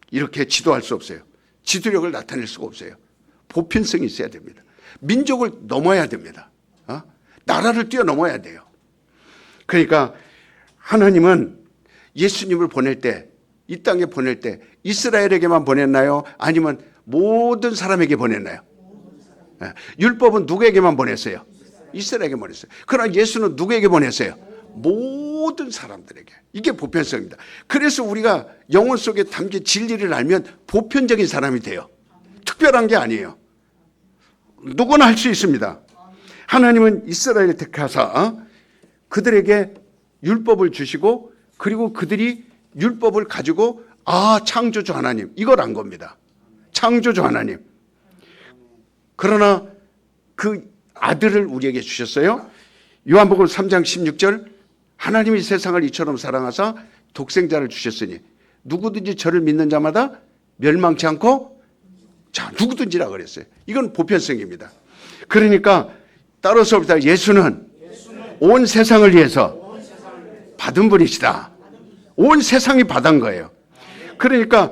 이렇게 지도할 수 없어요. 지도력을 나타낼 수가 없어요. 보편성이 있어야 됩니다. 민족을 넘어야 됩니다. 나라를 뛰어넘어야 돼요. 그러니까 하나님은 예수님을 보낼 때 이 땅에 보낼 때 이스라엘에게만 보냈나요? 아니면 모든 사람에게 보냈나요? 율법은 누구에게만 보냈어요? 이스라엘에게 보냈어요. 그러나 예수는 누구에게 보냈어요? 모든 사람들에게. 이게 보편성입니다. 그래서 우리가 영혼 속에 담긴 진리를 알면 보편적인 사람이 돼요. 특별한 게 아니에요. 누구나 할 수 있습니다. 하나님은 이스라엘을 택하사 그들에게 율법을 주시고 그리고 그들이 율법을 가지고 창조주 하나님 이걸 안 겁니다. 창조주 하나님. 그러나 그 아들을 우리에게 주셨어요. 요한복음 3장 16절 하나님이 세상을 이처럼 사랑하사 독생자를 주셨으니 누구든지 저를 믿는 자마다 멸망치 않고 누구든지라 그랬어요. 이건 보편성입니다. 그러니까 따라서 예수는 온 세상을 위해서 받은 분이시다. 온 세상이 받은 거예요. 그러니까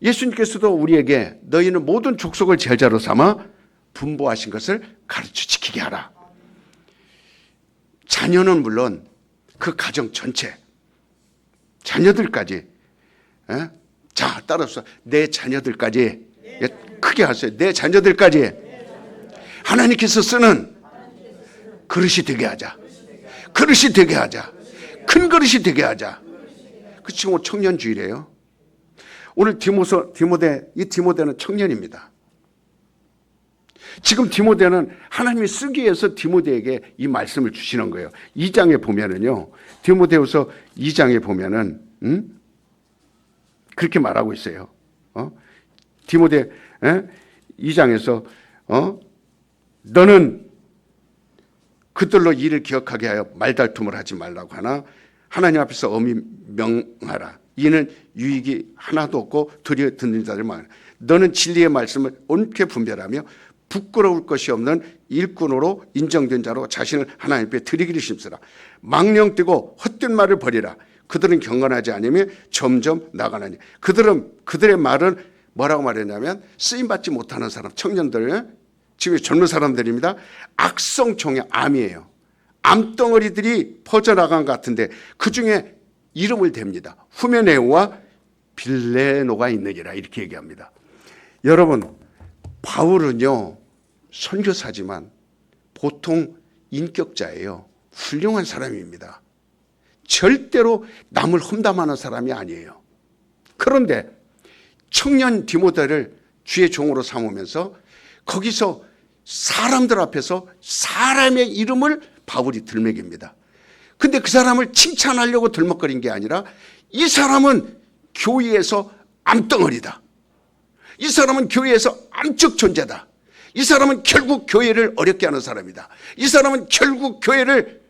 예수님께서도 우리에게 너희는 모든 족속을 제자로 삼아 분부하신 것을 가르쳐 지키게 하라. 자녀는 물론 그 가정 전체 자녀들까지 자 따라서 내 자녀들까지 크게 하세요. 내 자녀들까지 하나님께서 쓰는 그릇이 되게 하자. 그릇이 되게 하자. 큰 그릇이 되게 하자. 그 지금 청년주의래요. 오늘 디모데는 청년입니다. 지금 디모데는 하나님이 쓰기 위해서 디모데에게 이 말씀을 주시는 거예요. 2장에 보면은요. 디모데후서 2장에 보면은 그렇게 말하고 있어요. 디모데 2장에서 너는 그들로 이를 기억하게 하여 말다툼을 하지 말라고 하나 하나님 앞에서 엄히 명하라. 이는 유익이 하나도 없고 들여 듣는 자들 많아. 너는 진리의 말씀을 옳게 분별하며 부끄러울 것이 없는 일꾼으로 인정된 자로 자신을 하나님 앞에 드리기를 힘쓰라. 망령 뛰고 헛된 말을 버리라. 그들은 경건하지 않으며 점점 나가나니. 그들의 말은 뭐라고 말했냐면 쓰임받지 못하는 사람, 청년들, 지금 젊은 사람들입니다. 악성종의 암이에요. 암덩어리들이 퍼져나간 것 같은데 그중에 이름을 댑니다. 후메네오와 빌레노가 있느니라 이렇게 얘기합니다. 여러분 바울은요 선교사지만 보통 인격자예요. 훌륭한 사람입니다. 절대로 남을 험담하는 사람이 아니에요. 그런데 청년 디모데를 주의 종으로 삼으면서 거기서 사람들 앞에서 사람의 이름을 바울이 들먹입니다. 근데 그 사람을 칭찬하려고 들먹거린 게 아니라 이 사람은 교회에서 암덩어리다. 이 사람은 교회에서 암적 존재다. 이 사람은 결국 교회를 어렵게 하는 사람이다. 이 사람은 결국 교회를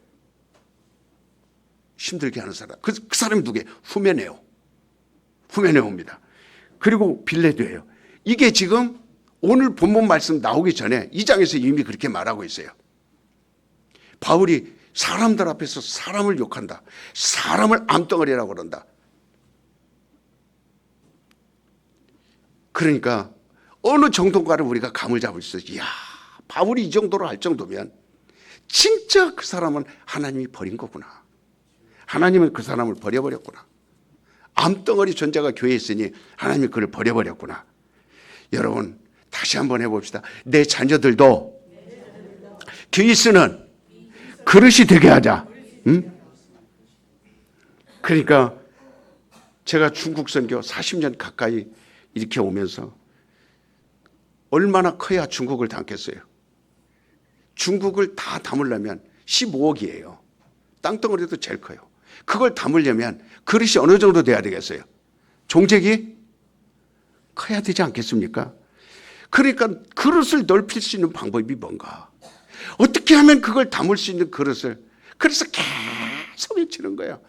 힘들게 하는 사람. 그 사람이 누구예요? 후메네오. 후메네오입니다. 그리고 빌레도예요. 이게 지금 오늘 본문 말씀 나오기 전에 2장에서 이미 그렇게 말하고 있어요. 바울이 사람들 앞에서 사람을 욕한다. 사람을 암덩어리라고 그런다. 그러니까 어느 정도인가를 우리가 감을 잡을 수 있어요. 이야, 바울이 이 정도로 할 정도면 진짜 그 사람은 하나님이 버린 거구나. 하나님은 그 사람을 버려버렸구나. 암덩어리 존재가 교회에 있으니 하나님이 그를 버려버렸구나. 여러분 다시 한번 해봅시다. 내 자녀들도 교회 쓰는 그릇이 되게 하자. 응? 그러니까 제가 중국 선교 40년 가까이 이렇게 오면서 얼마나 커야 중국을 담겠어요. 중국을 다 담으려면 15억이에요. 땅덩어리도 제일 커요. 그걸 담으려면 그릇이 어느 정도 돼야 되겠어요? 종색이 커야 되지 않겠습니까? 그러니까 그릇을 넓힐 수 있는 방법이 뭔가? 어떻게 하면 그걸 담을 수 있는 그릇을, 그래서 계속 외치는 거예요.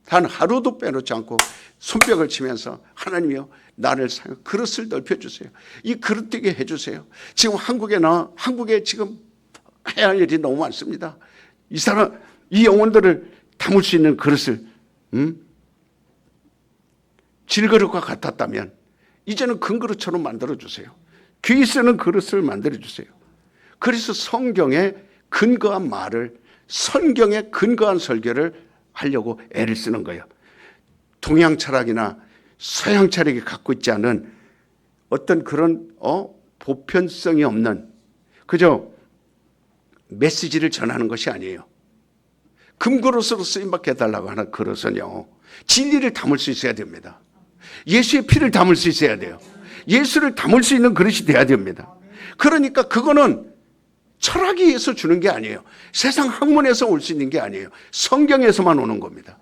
단 하루도 빼놓지 않고 손뼉을 치면서 하나님이요, 나를 사용, 그릇을 넓혀주세요. 이 그릇 되게 해주세요. 지금 한국에 지금 해야 할 일이 너무 많습니다. 이 사람, 이 영혼들을 담을 수 있는 그릇을, 질그릇과 같았다면 이제는 금그릇처럼 만들어주세요. 귀 쓰는 그릇을 만들어주세요. 그래서 성경에 근거한 말을, 성경에 근거한 설교를 하려고 애를 쓰는 거예요. 동양 철학이나 서양 철학이 갖고 있지 않은 어떤 그런 보편성이 없는, 그저 메시지를 전하는 것이 아니에요. 금그릇으로 쓰임받게 해달라고 하는 그릇은요, 진리를 담을 수 있어야 됩니다. 예수의 피를 담을 수 있어야 돼요. 예수를 담을 수 있는 그릇이 돼야 됩니다. 그러니까 그거는 철학에 의해서 주는 게 아니에요. 세상 학문에서 올 수 있는 게 아니에요. 성경에서만 오는 겁니다.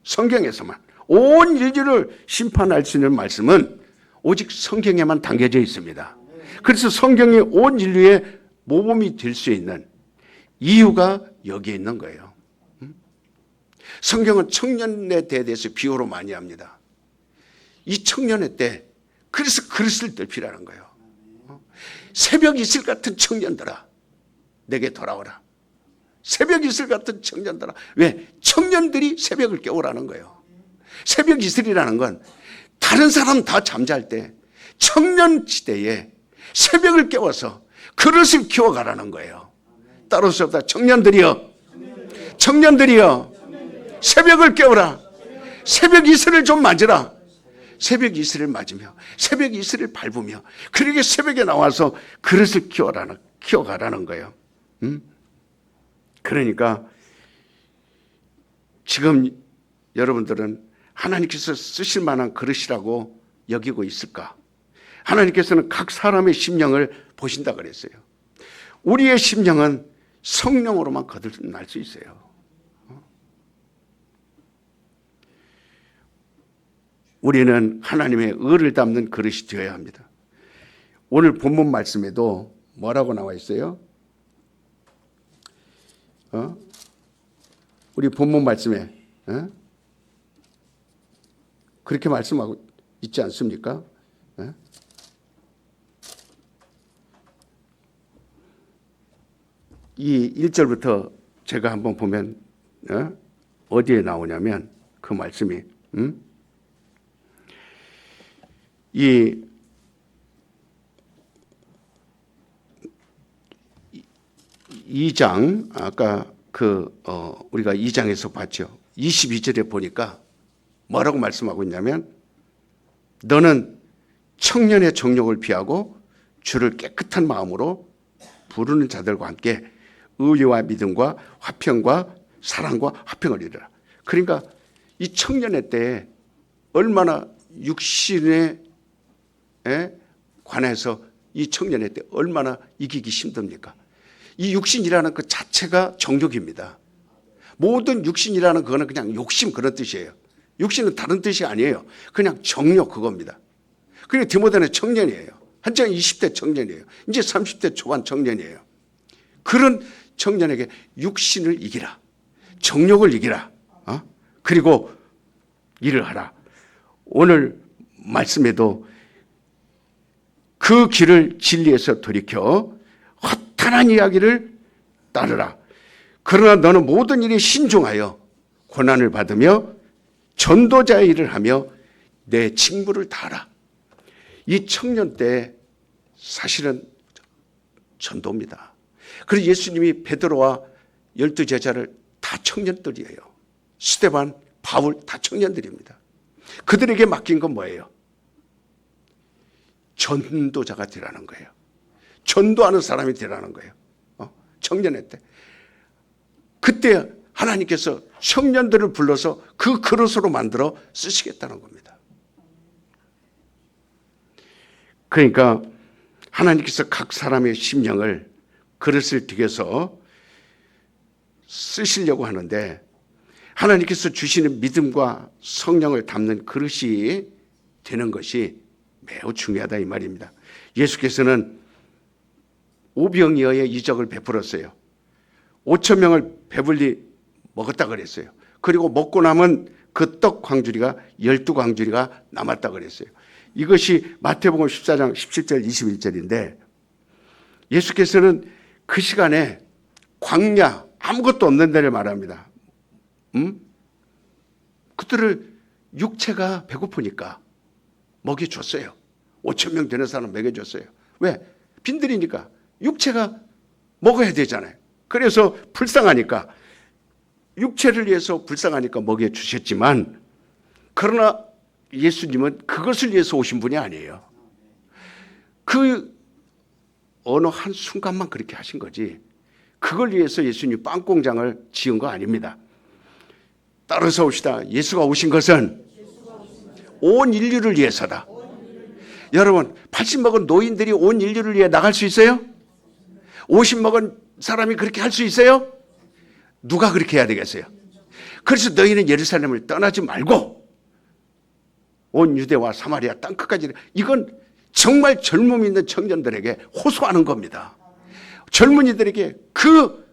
성경에서만. 온 인류를 심판할 수 있는 말씀은 오직 성경에만 담겨져 있습니다. 그래서 성경이 온 인류의 모범이 될 수 있는 이유가 여기에 있는 거예요. 성경은 청년의 때에 대해서 비유로 많이 합니다. 이 청년의 때, 그래서 그릇을 넓히라는 거예요. 새벽 이슬 같은 청년들아, 내게 돌아오라. 새벽 이슬 같은 청년들아. 왜? 청년들이 새벽을 깨우라는 거예요. 새벽 이슬이라는 건 다른 사람 다 잠잘 때 청년 시대에 새벽을 깨워서 그릇을 키워가라는 거예요. 따로 수 없다. 청년들이여, 새벽을 깨우라. 새벽 이슬을 좀 맞으라. 새벽 이슬을 맞으며 새벽 이슬을 밟으며 그렇게 새벽에 나와서 그릇을 키워가라는 거예요. 그러니까 지금 여러분들은 하나님께서 쓰실 만한 그릇이라고 여기고 있을까? 하나님께서는 각 사람의 심령을 보신다 그랬어요. 우리의 심령은 성령으로만 거듭날 수 있어요. 우리는 하나님의 의를 담는 그릇이 되어야 합니다. 오늘 본문 말씀에도 뭐라고 나와 있어요? 우리 본문 말씀에 그렇게 말씀하고 있지 않습니까? 이 1절부터 제가 한번 보면 어디에 나오냐면 그 말씀이 이 2장, 아까 우리가 2장에서 봤죠. 22절에 보니까 뭐라고 말씀하고 있냐면, 너는 청년의 정욕을 피하고 주를 깨끗한 마음으로 부르는 자들과 함께 의리와 믿음과 화평과 사랑과 화평을 이루라. 그러니까 이 청년의 때에 얼마나 육신의 관해서 이 청년의 때 얼마나 이기기 힘듭니까? 이 육신이라는 그 자체가 정욕입니다. 모든 육신이라는 그거는 그냥 욕심 그런 뜻이에요. 육신은 다른 뜻이 아니에요. 그냥 정욕 그겁니다. 그리고 디모데는 청년이에요. 한창 20대 청년이에요. 이제 30대 초반 청년이에요. 그런 청년에게 육신을 이기라. 정욕을 이기라. 그리고 일을 하라. 오늘 말씀에도 그 길을 진리에서 돌이켜 허탄한 이야기를 따르라. 그러나 너는 모든 일에 신중하여 고난을 받으며 전도자의 일을 하며 내 직무를 다하라. 이 청년 때 사실은 전도입니다. 그래서 예수님이 베드로와 12제자를 다 청년들이에요. 스데반, 바울 다 청년들입니다. 그들에게 맡긴 건 뭐예요? 전도자가 되라는 거예요. 전도하는 사람이 되라는 거예요. 청년의 때. 그때 하나님께서 청년들을 불러서 그 그릇으로 만들어 쓰시겠다는 겁니다. 그러니까 하나님께서 각 사람의 심령을 그릇을 튀겨서 쓰시려고 하는데 하나님께서 주시는 믿음과 성령을 담는 그릇이 되는 것이 매우 중요하다 이 말입니다. 예수께서는 오병이어의 이적을 베풀었어요. 5천 명을 배불리 먹었다 그랬어요. 그리고 먹고 남은 그 떡 광주리가 12광주리가 남았다 그랬어요. 이것이 마태복음 14장 17절 21절인데 예수께서는 그 시간에 광야 아무것도 없는 데를 말합니다. 그들을 육체가 배고프니까 먹여줬어요. 5천 명 되는 사람 먹여줬어요. 왜? 빈들이니까 육체가 먹어야 되잖아요. 그래서 불쌍하니까 육체를 위해서 불쌍하니까 먹여주셨지만 그러나 예수님은 그것을 위해서 오신 분이 아니에요. 그 어느 한순간만 그렇게 하신 거지 그걸 위해서 예수님이 빵공장을 지은 거 아닙니다. 따라서 옵시다. 예수가 오신 것은 온 인류를 위해서다. 여러분 80 먹은 노인들이 온 인류를 위해 나갈 수 있어요? 50 먹은 사람이 그렇게 할 수 있어요? 누가 그렇게 해야 되겠어요? 그래서 너희는 예루살렘을 떠나지 말고 온 유대와 사마리아 땅끝까지 이건 정말 젊음 있는 청년들에게 호소하는 겁니다. 젊은이들에게 그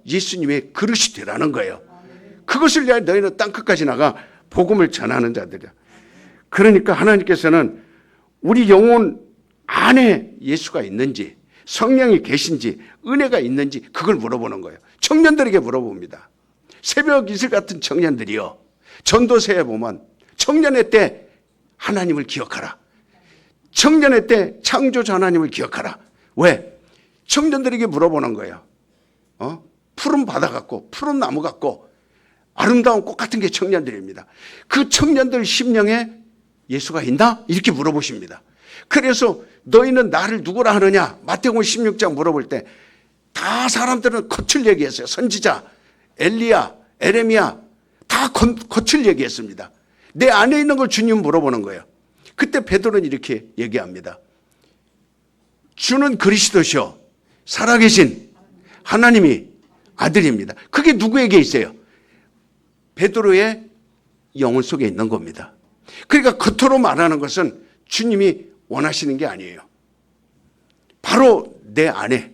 예수님의 그릇이 되라는 거예요. 그것을 위하여 너희는 땅끝까지 나가 복음을 전하는 자들이야. 그러니까 하나님께서는 우리 영혼 안에 예수가 있는지 성령이 계신지 은혜가 있는지 그걸 물어보는 거예요. 청년들에게 물어봅니다. 새벽 이슬 같은 청년들이요. 전도서에 보면 청년의 때 하나님을 기억하라. 청년의 때 창조주 하나님을 기억하라. 왜? 청년들에게 물어보는 거예요. 푸른 바다 같고 푸른 나무 같고 아름다운 꽃 같은 게 청년들입니다. 그 청년들 심령에 예수가 있나? 이렇게 물어보십니다. 그래서 너희는 나를 누구라 하느냐? 마태복음 16장 물어볼 때 다 사람들은 겉을 얘기했어요. 선지자, 엘리야, 에레미야 다 겉을 얘기했습니다. 내 안에 있는 걸 주님 물어보는 거예요. 그때 베드로는 이렇게 얘기합니다. 주는 그리스도시요 살아계신 하나님이 아들입니다. 그게 누구에게 있어요? 베드로의 영혼 속에 있는 겁니다. 그러니까 겉으로 말하는 것은 주님이 원하시는 게 아니에요. 바로 내 안에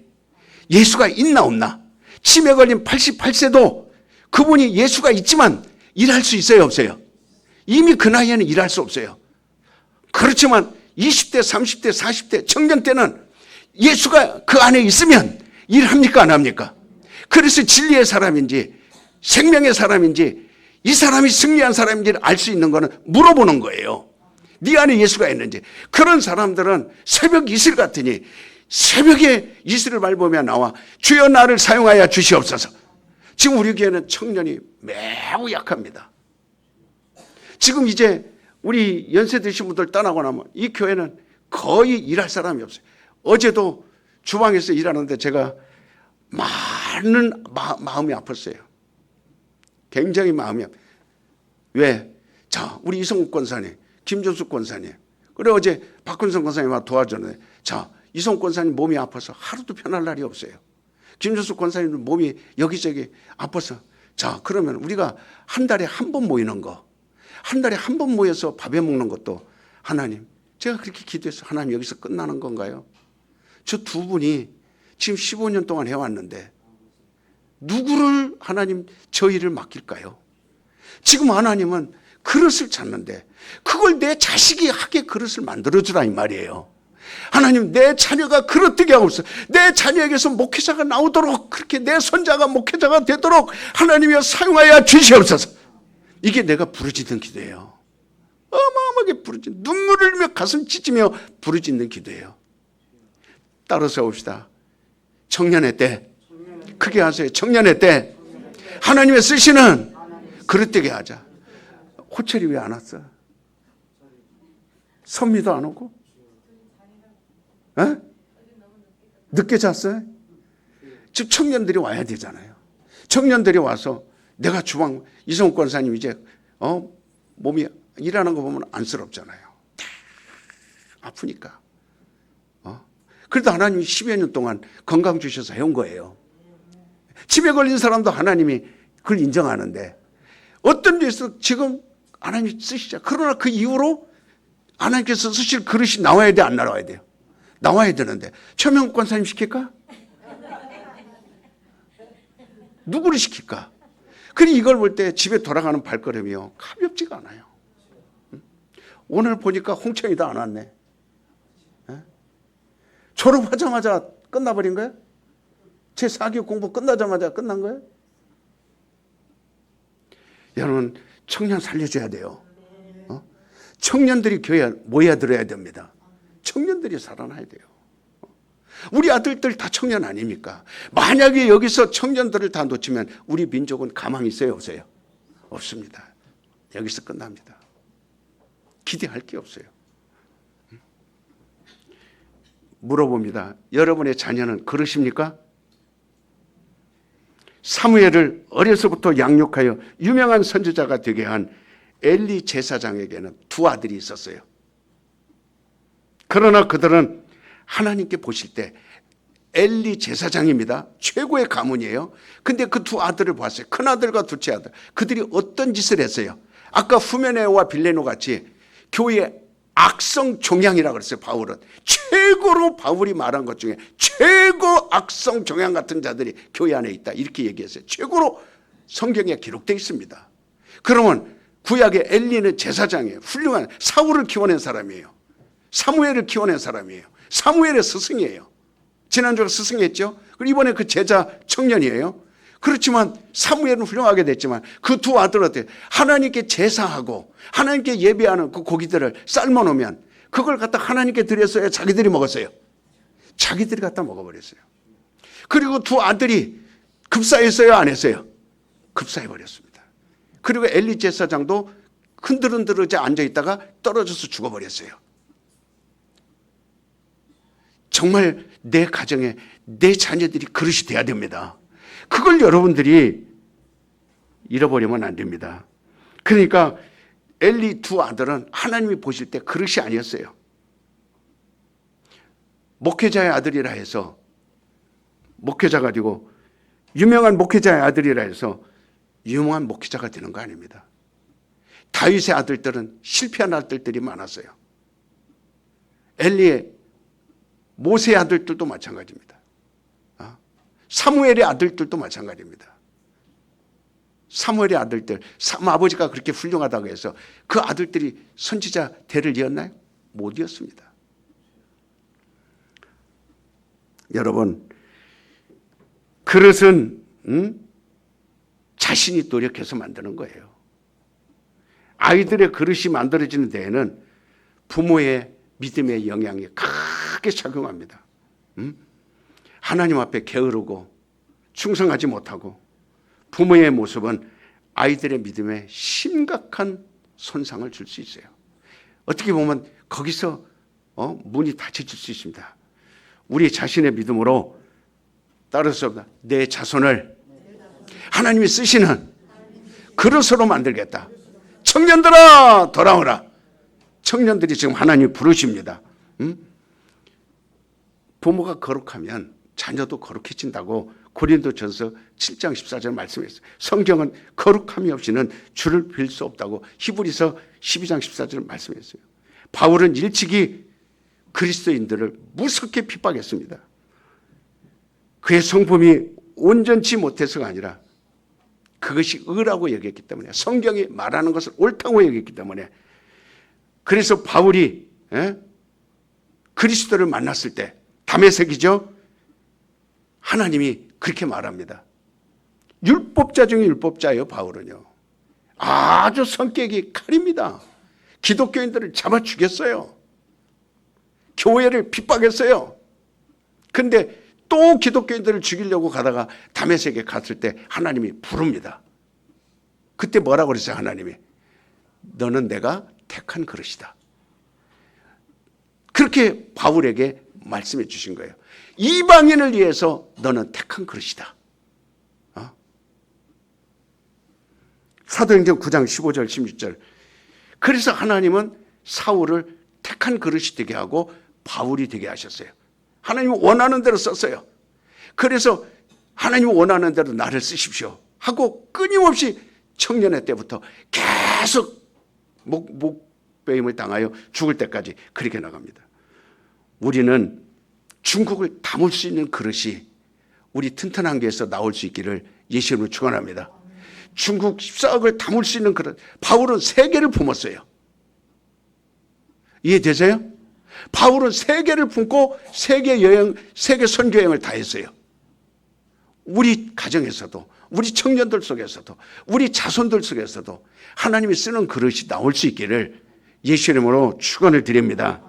예수가 있나 없나. 치매 걸린 88세도 그분이 예수가 있지만 일할 수 있어요 없어요? 이미 그 나이에는 일할 수 없어요. 그렇지만 20대 30대 40대 청년 때는 예수가 그 안에 있으면 일합니까 안 합니까? 그래서 진리의 사람인지 생명의 사람인지 이 사람이 승리한 사람인지를 알 수 있는 거는 물어보는 거예요. 네 안에 예수가 있는지. 그런 사람들은 새벽 이슬 같으니 새벽에 이슬을 밟으며 나와 주여 나를 사용하여 주시옵소서. 지금 우리 교회는 청년이 매우 약합니다. 지금 이제 우리 연세 드신 분들 떠나고 나면 이 교회는 거의 일할 사람이 없어요. 어제도 주방에서 일하는데 제가 많은 마음이 아팠어요. 굉장히 마음이 왜? 자, 우리 이성국 권사님, 김준숙 권사님, 그래 어제 박근성 권사님 와 도와줬는데, 자, 이성 권사님 몸이 아파서 하루도 편할 날이 없어요. 김준수 권사님 몸이 여기저기 아파서, 자, 그러면 우리가 한 달에 한 번 모이는 거, 한 달에 한 번 모여서 밥해 먹는 것도, 하나님, 제가 그렇게 기도해서 하나님 여기서 끝나는 건가요? 저 두 분이 지금 15년 동안 해왔는데 누구를 하나님 저희를 맡길까요? 지금 하나님은 그릇을 찾는데 그걸 내 자식이 하게 그릇을 만들어주라 이 말이에요. 하나님, 내 자녀가 그릇되게 하옵소서. 내 자녀에게서 목회자가 나오도록, 그렇게 내 손자가 목회자가 되도록 하나님이여 사용하여 주시옵소서. 이게 내가 부르짖는 기도예요. 어마어마하게 부르짖는, 눈물을 흘리며 가슴 찢으며 부르짖는 기도예요. 따라서 봅시다. 청년의 때, 크게 하세요. 청년의 때 하나님의 쓰시는 그릇되게 하자. 호철이 왜 안 왔어? 선미도 안 오고? 에? 늦게 잤어요? 지금 청년들이 와야 되잖아요. 청년들이 와서 내가 주방, 이성욱 권사님 이제 몸이 일하는 거 보면 안쓰럽잖아요. 다 아프니까. 그래도 하나님이 10여 년 동안 건강 주셔서 해온 거예요. 치매 걸린 사람도 하나님이 그걸 인정하는데, 어떤 데서 지금 하나님이 쓰시자. 그러나 그 이후로 하나님께서 쓰실 그릇이 나와야 돼, 안 나와야 돼요? 나와야 되는데 최명국 권사님 시킬까? 누구를 시킬까? 그래, 이걸 볼 때 집에 돌아가는 발걸음이요, 가볍지가 않아요. 오늘 보니까 홍천이도 안 왔네. 졸업하자마자 끝나버린 거야? 제 4교육 공부 끝나자마자 끝난 거예요? 여러분, 청년 살려줘야 돼요. 청년들이 교회에 모여들어야 됩니다. 청년들이 살아나야 돼요. 우리 아들들 다 청년 아닙니까? 만약에 여기서 청년들을 다 놓치면 우리 민족은 가망이 있어요, 없어요? 없습니다. 여기서 끝납니다. 기대할 게 없어요. 물어봅니다. 여러분의 자녀는 그러십니까? 사무엘을 어려서부터 양육하여 유명한 선지자가 되게 한 엘리 제사장에게는 두 아들이 있었어요. 그러나 그들은 하나님께 보실 때, 엘리 제사장입니다. 최고의 가문이에요. 근데 그 두 아들을 봤어요. 큰아들과 둘째 아들. 그들이 어떤 짓을 했어요? 아까 후메네오와 빌레노 같이 교회의 악성 종양이라고 그랬어요. 바울은 최고로, 바울이 말한 것 중에 최고 악성 종양 같은 자들이 교회 안에 있다, 이렇게 얘기했어요. 최고로 성경에 기록되어 있습니다. 그러면 구약의 엘리는 제사장이에요. 훌륭한, 사울을 키워낸 사람이에요. 사무엘을 키워낸 사람이에요. 사무엘의 스승이에요. 지난주에 스승했죠. 그리고 이번에 그 제자 청년이에요. 그렇지만 사무엘은 훌륭하게 됐지만 그 두 아들 어때요? 하나님께 제사하고 하나님께 예배하는 그 고기들을 삶아놓으면 그걸 갖다 하나님께 드렸어요? 자기들이 먹었어요? 자기들이 갖다 먹어버렸어요. 그리고 두 아들이 급사했어요? 안 했어요? 급사해버렸습니다. 그리고 엘리 제사장도 흔들흔들하지 앉아있다가 떨어져서 죽어버렸어요. 정말 내 가정에 내 자녀들이 그릇이 돼야 됩니다. 그걸 여러분들이 잃어버리면 안 됩니다. 그러니까 엘리 두 아들은 하나님이 보실 때 그릇이 아니었어요. 목회자의 아들이라 해서, 목회자가 되고 유명한 목회자의 아들이라 해서 유명한 목회자가 되는 거 아닙니다. 다윗의 아들들은 실패한 아들들이 많았어요. 엘리의, 모세의 아들들도 마찬가지입니다. 사무엘의 아들들도 마찬가지입니다. 사무엘의 아들들, 아버지가 그렇게 훌륭하다고 해서 그 아들들이 선지자 대를 이었나요? 못 이었습니다. 여러분, 그릇은 자신이 노력해서 만드는 거예요. 아이들의 그릇이 만들어지는 데에는 부모의 믿음의 영향이 크게 작용합니다. 하나님 앞에 게으르고 충성하지 못하고 부모의 모습은 아이들의 믿음에 심각한 손상을 줄 수 있어요. 어떻게 보면 거기서 문이 닫혀질 수 있습니다. 우리 자신의 믿음으로, 따라서 내 자손을 하나님이 쓰시는 그릇으로 만들겠다. 청년들아 돌아오라. 청년들이 지금 하나님이 부르십니다. 부모가 거룩하면 자녀도 거룩해진다고 고린도전서 7장 14절 말씀했어요. 성경은 거룩함이 없이는 주를 빌 수 없다고 히브리서 12장 14절 말씀했어요. 바울은 일찍이 그리스도인들을 무섭게 핍박했습니다. 그의 성품이 온전치 못해서가 아니라 그것이 의라고 여겼기 때문에, 성경이 말하는 것을 옳다고 여겼기 때문에, 그래서 바울이 그리스도를 만났을 때 다메섹이죠. 하나님이 그렇게 말합니다. 율법자 중에 율법자예요. 바울은요. 아주 성격이 칼입니다. 기독교인들을 잡아 죽였어요. 교회를 핍박했어요. 근데 또 기독교인들을 죽이려고 가다가 다메섹에 갔을 때 하나님이 부릅니다. 그때 뭐라고 그랬어요? 하나님이 너는 내가 택한 그릇이다. 그렇게 바울에게 말씀해 주신 거예요. 이방인을 위해서 너는 택한 그릇이다. 사도행전 9장 15절 16절. 그래서 하나님은 사울을 택한 그릇이 되게 하고 바울이 되게 하셨어요. 하나님이 원하는 대로 썼어요. 그래서 하나님이 원하는 대로 나를 쓰십시오 하고 끊임없이 청년의 때부터 계속 목배임을 당하여 죽을 때까지 그렇게 나갑니다. 우리는 중국을 담을 수 있는 그릇이 우리 튼튼한 교회에서 나올 수 있기를 예수 이름으로 축원합니다. 중국 14억을 담을 수 있는 그릇. 바울은 세계를 품었어요. 이해되세요? 바울은 세계를 품고 세계 여행, 세계 선교 여행을 다 했어요. 우리 가정에서도, 우리 청년들 속에서도, 우리 자손들 속에서도 하나님이 쓰는 그릇이 나올 수 있기를 예수 이름으로 축원을 드립니다.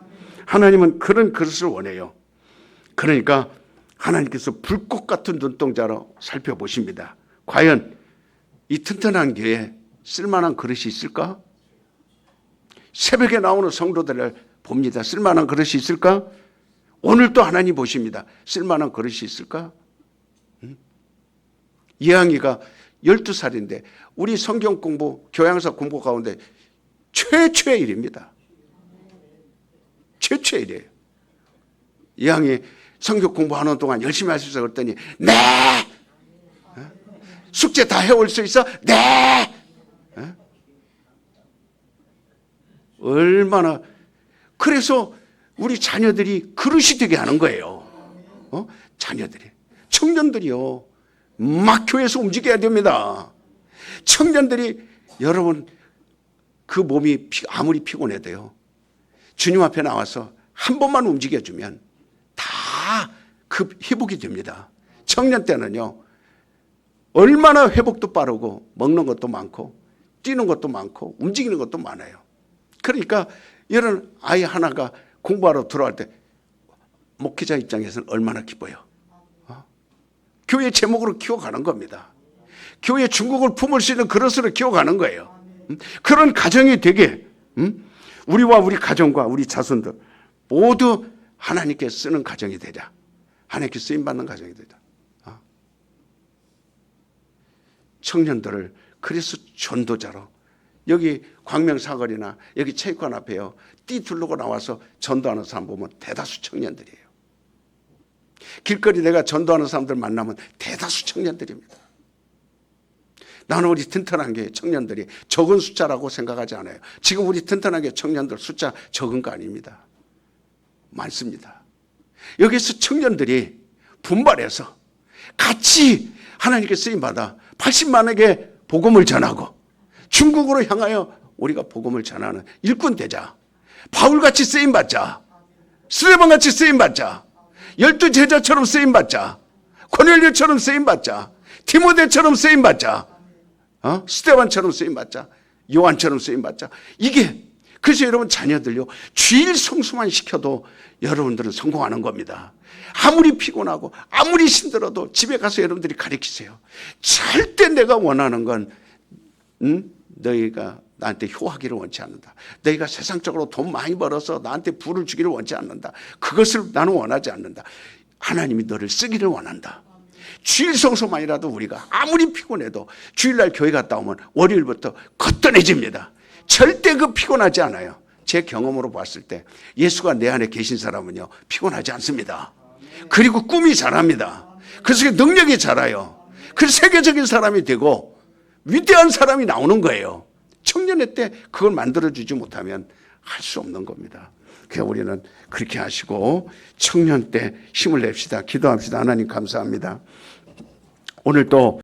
하나님은 그런 그릇을 원해요. 그러니까 하나님께서 불꽃 같은 눈동자로 살펴보십니다. 과연 이 튼튼한 교회에 쓸만한 그릇이 있을까? 새벽에 나오는 성도들을 봅니다. 쓸만한 그릇이 있을까? 오늘 또 하나님 보십니다. 쓸만한 그릇이 있을까? 이항이가 12살인데 우리 성경 공부, 교양서 공부 가운데 최초의 일입니다. 최초의 일이에요. 이항이 성경 공부하는 동안 열심히 할 수 있어 그랬더니 네! 숙제 다 해올 수 있어? 네! 얼마나. 그래서 우리 자녀들이 그릇이 되게 하는 거예요. 자녀들이. 청년들이요. 막 교회에서 움직여야 됩니다. 청년들이, 여러분, 그 몸이 아무리 피곤해도요, 주님 앞에 나와서 한 번만 움직여주면 다 그 회복이 됩니다. 청년 때는요, 얼마나 회복도 빠르고 먹는 것도 많고 뛰는 것도 많고 움직이는 것도 많아요. 그러니까 이런 아이 하나가 공부하러 들어갈 때 목회자 입장에서는 얼마나 기뻐요. 교회 제목으로 키워가는 겁니다. 교회 중국을 품을 수 있는 그릇으로 키워가는 거예요. 그런 가정이 되게, 우리와 우리 가정과 우리 자손들 모두 하나님께 쓰는 가정이 되자. 하나님께 쓰임받는 가정이 되자. 청년들을 그래서 전도자로, 여기 광명사거리나 여기 체육관 앞에요, 띠 두르고 나와서 전도하는 사람 보면 대다수 청년들이에요. 길거리 내가 전도하는 사람들 만나면 대다수 청년들입니다. 나는 우리 튼튼한 게 청년들이 적은 숫자라고 생각하지 않아요. 지금 우리 튼튼한 게 청년들 숫자 적은 거 아닙니다. 많습니다. 여기서 청년들이 분발해서 같이 하나님께 쓰임받아 80만에게 복음을 전하고 중국으로 향하여 우리가 복음을 전하는 일꾼 되자. 바울같이 쓰임받자. 스데반같이 쓰임받자. 12제자처럼 쓰임받자. 고넬료처럼 쓰임받자. 디모데처럼 쓰임받자. 스데반처럼 쓰임받자. 요한처럼 쓰임받자. 이게, 그래서 여러분 자녀들요, 주일 성수만 시켜도 여러분들은 성공하는 겁니다. 아무리 피곤하고 아무리 힘들어도 집에 가서 여러분들이 가르치세요. 절대 내가 원하는 건 너희가 나한테 효하기를 원치 않는다. 너희가 세상적으로 돈 많이 벌어서 나한테 부를 주기를 원치 않는다. 그것을 나는 원하지 않는다. 하나님이 너를 쓰기를 원한다. 주일 성소만이라도 우리가 아무리 피곤해도 주일날 교회 갔다 오면 월요일부터 거뜬해집니다. 절대 그 피곤하지 않아요. 제 경험으로 봤을 때 예수가 내 안에 계신 사람은요, 피곤하지 않습니다. 그리고 꿈이 자랍니다. 그래서 능력이 자라요. 그래서 세계적인 사람이 되고 위대한 사람이 나오는 거예요. 청년의 때 그걸 만들어주지 못하면 할 수 없는 겁니다. 그래서 우리는 그렇게 하시고 청년 때 힘을 냅시다. 기도합시다. 하나님 감사합니다. 오늘 또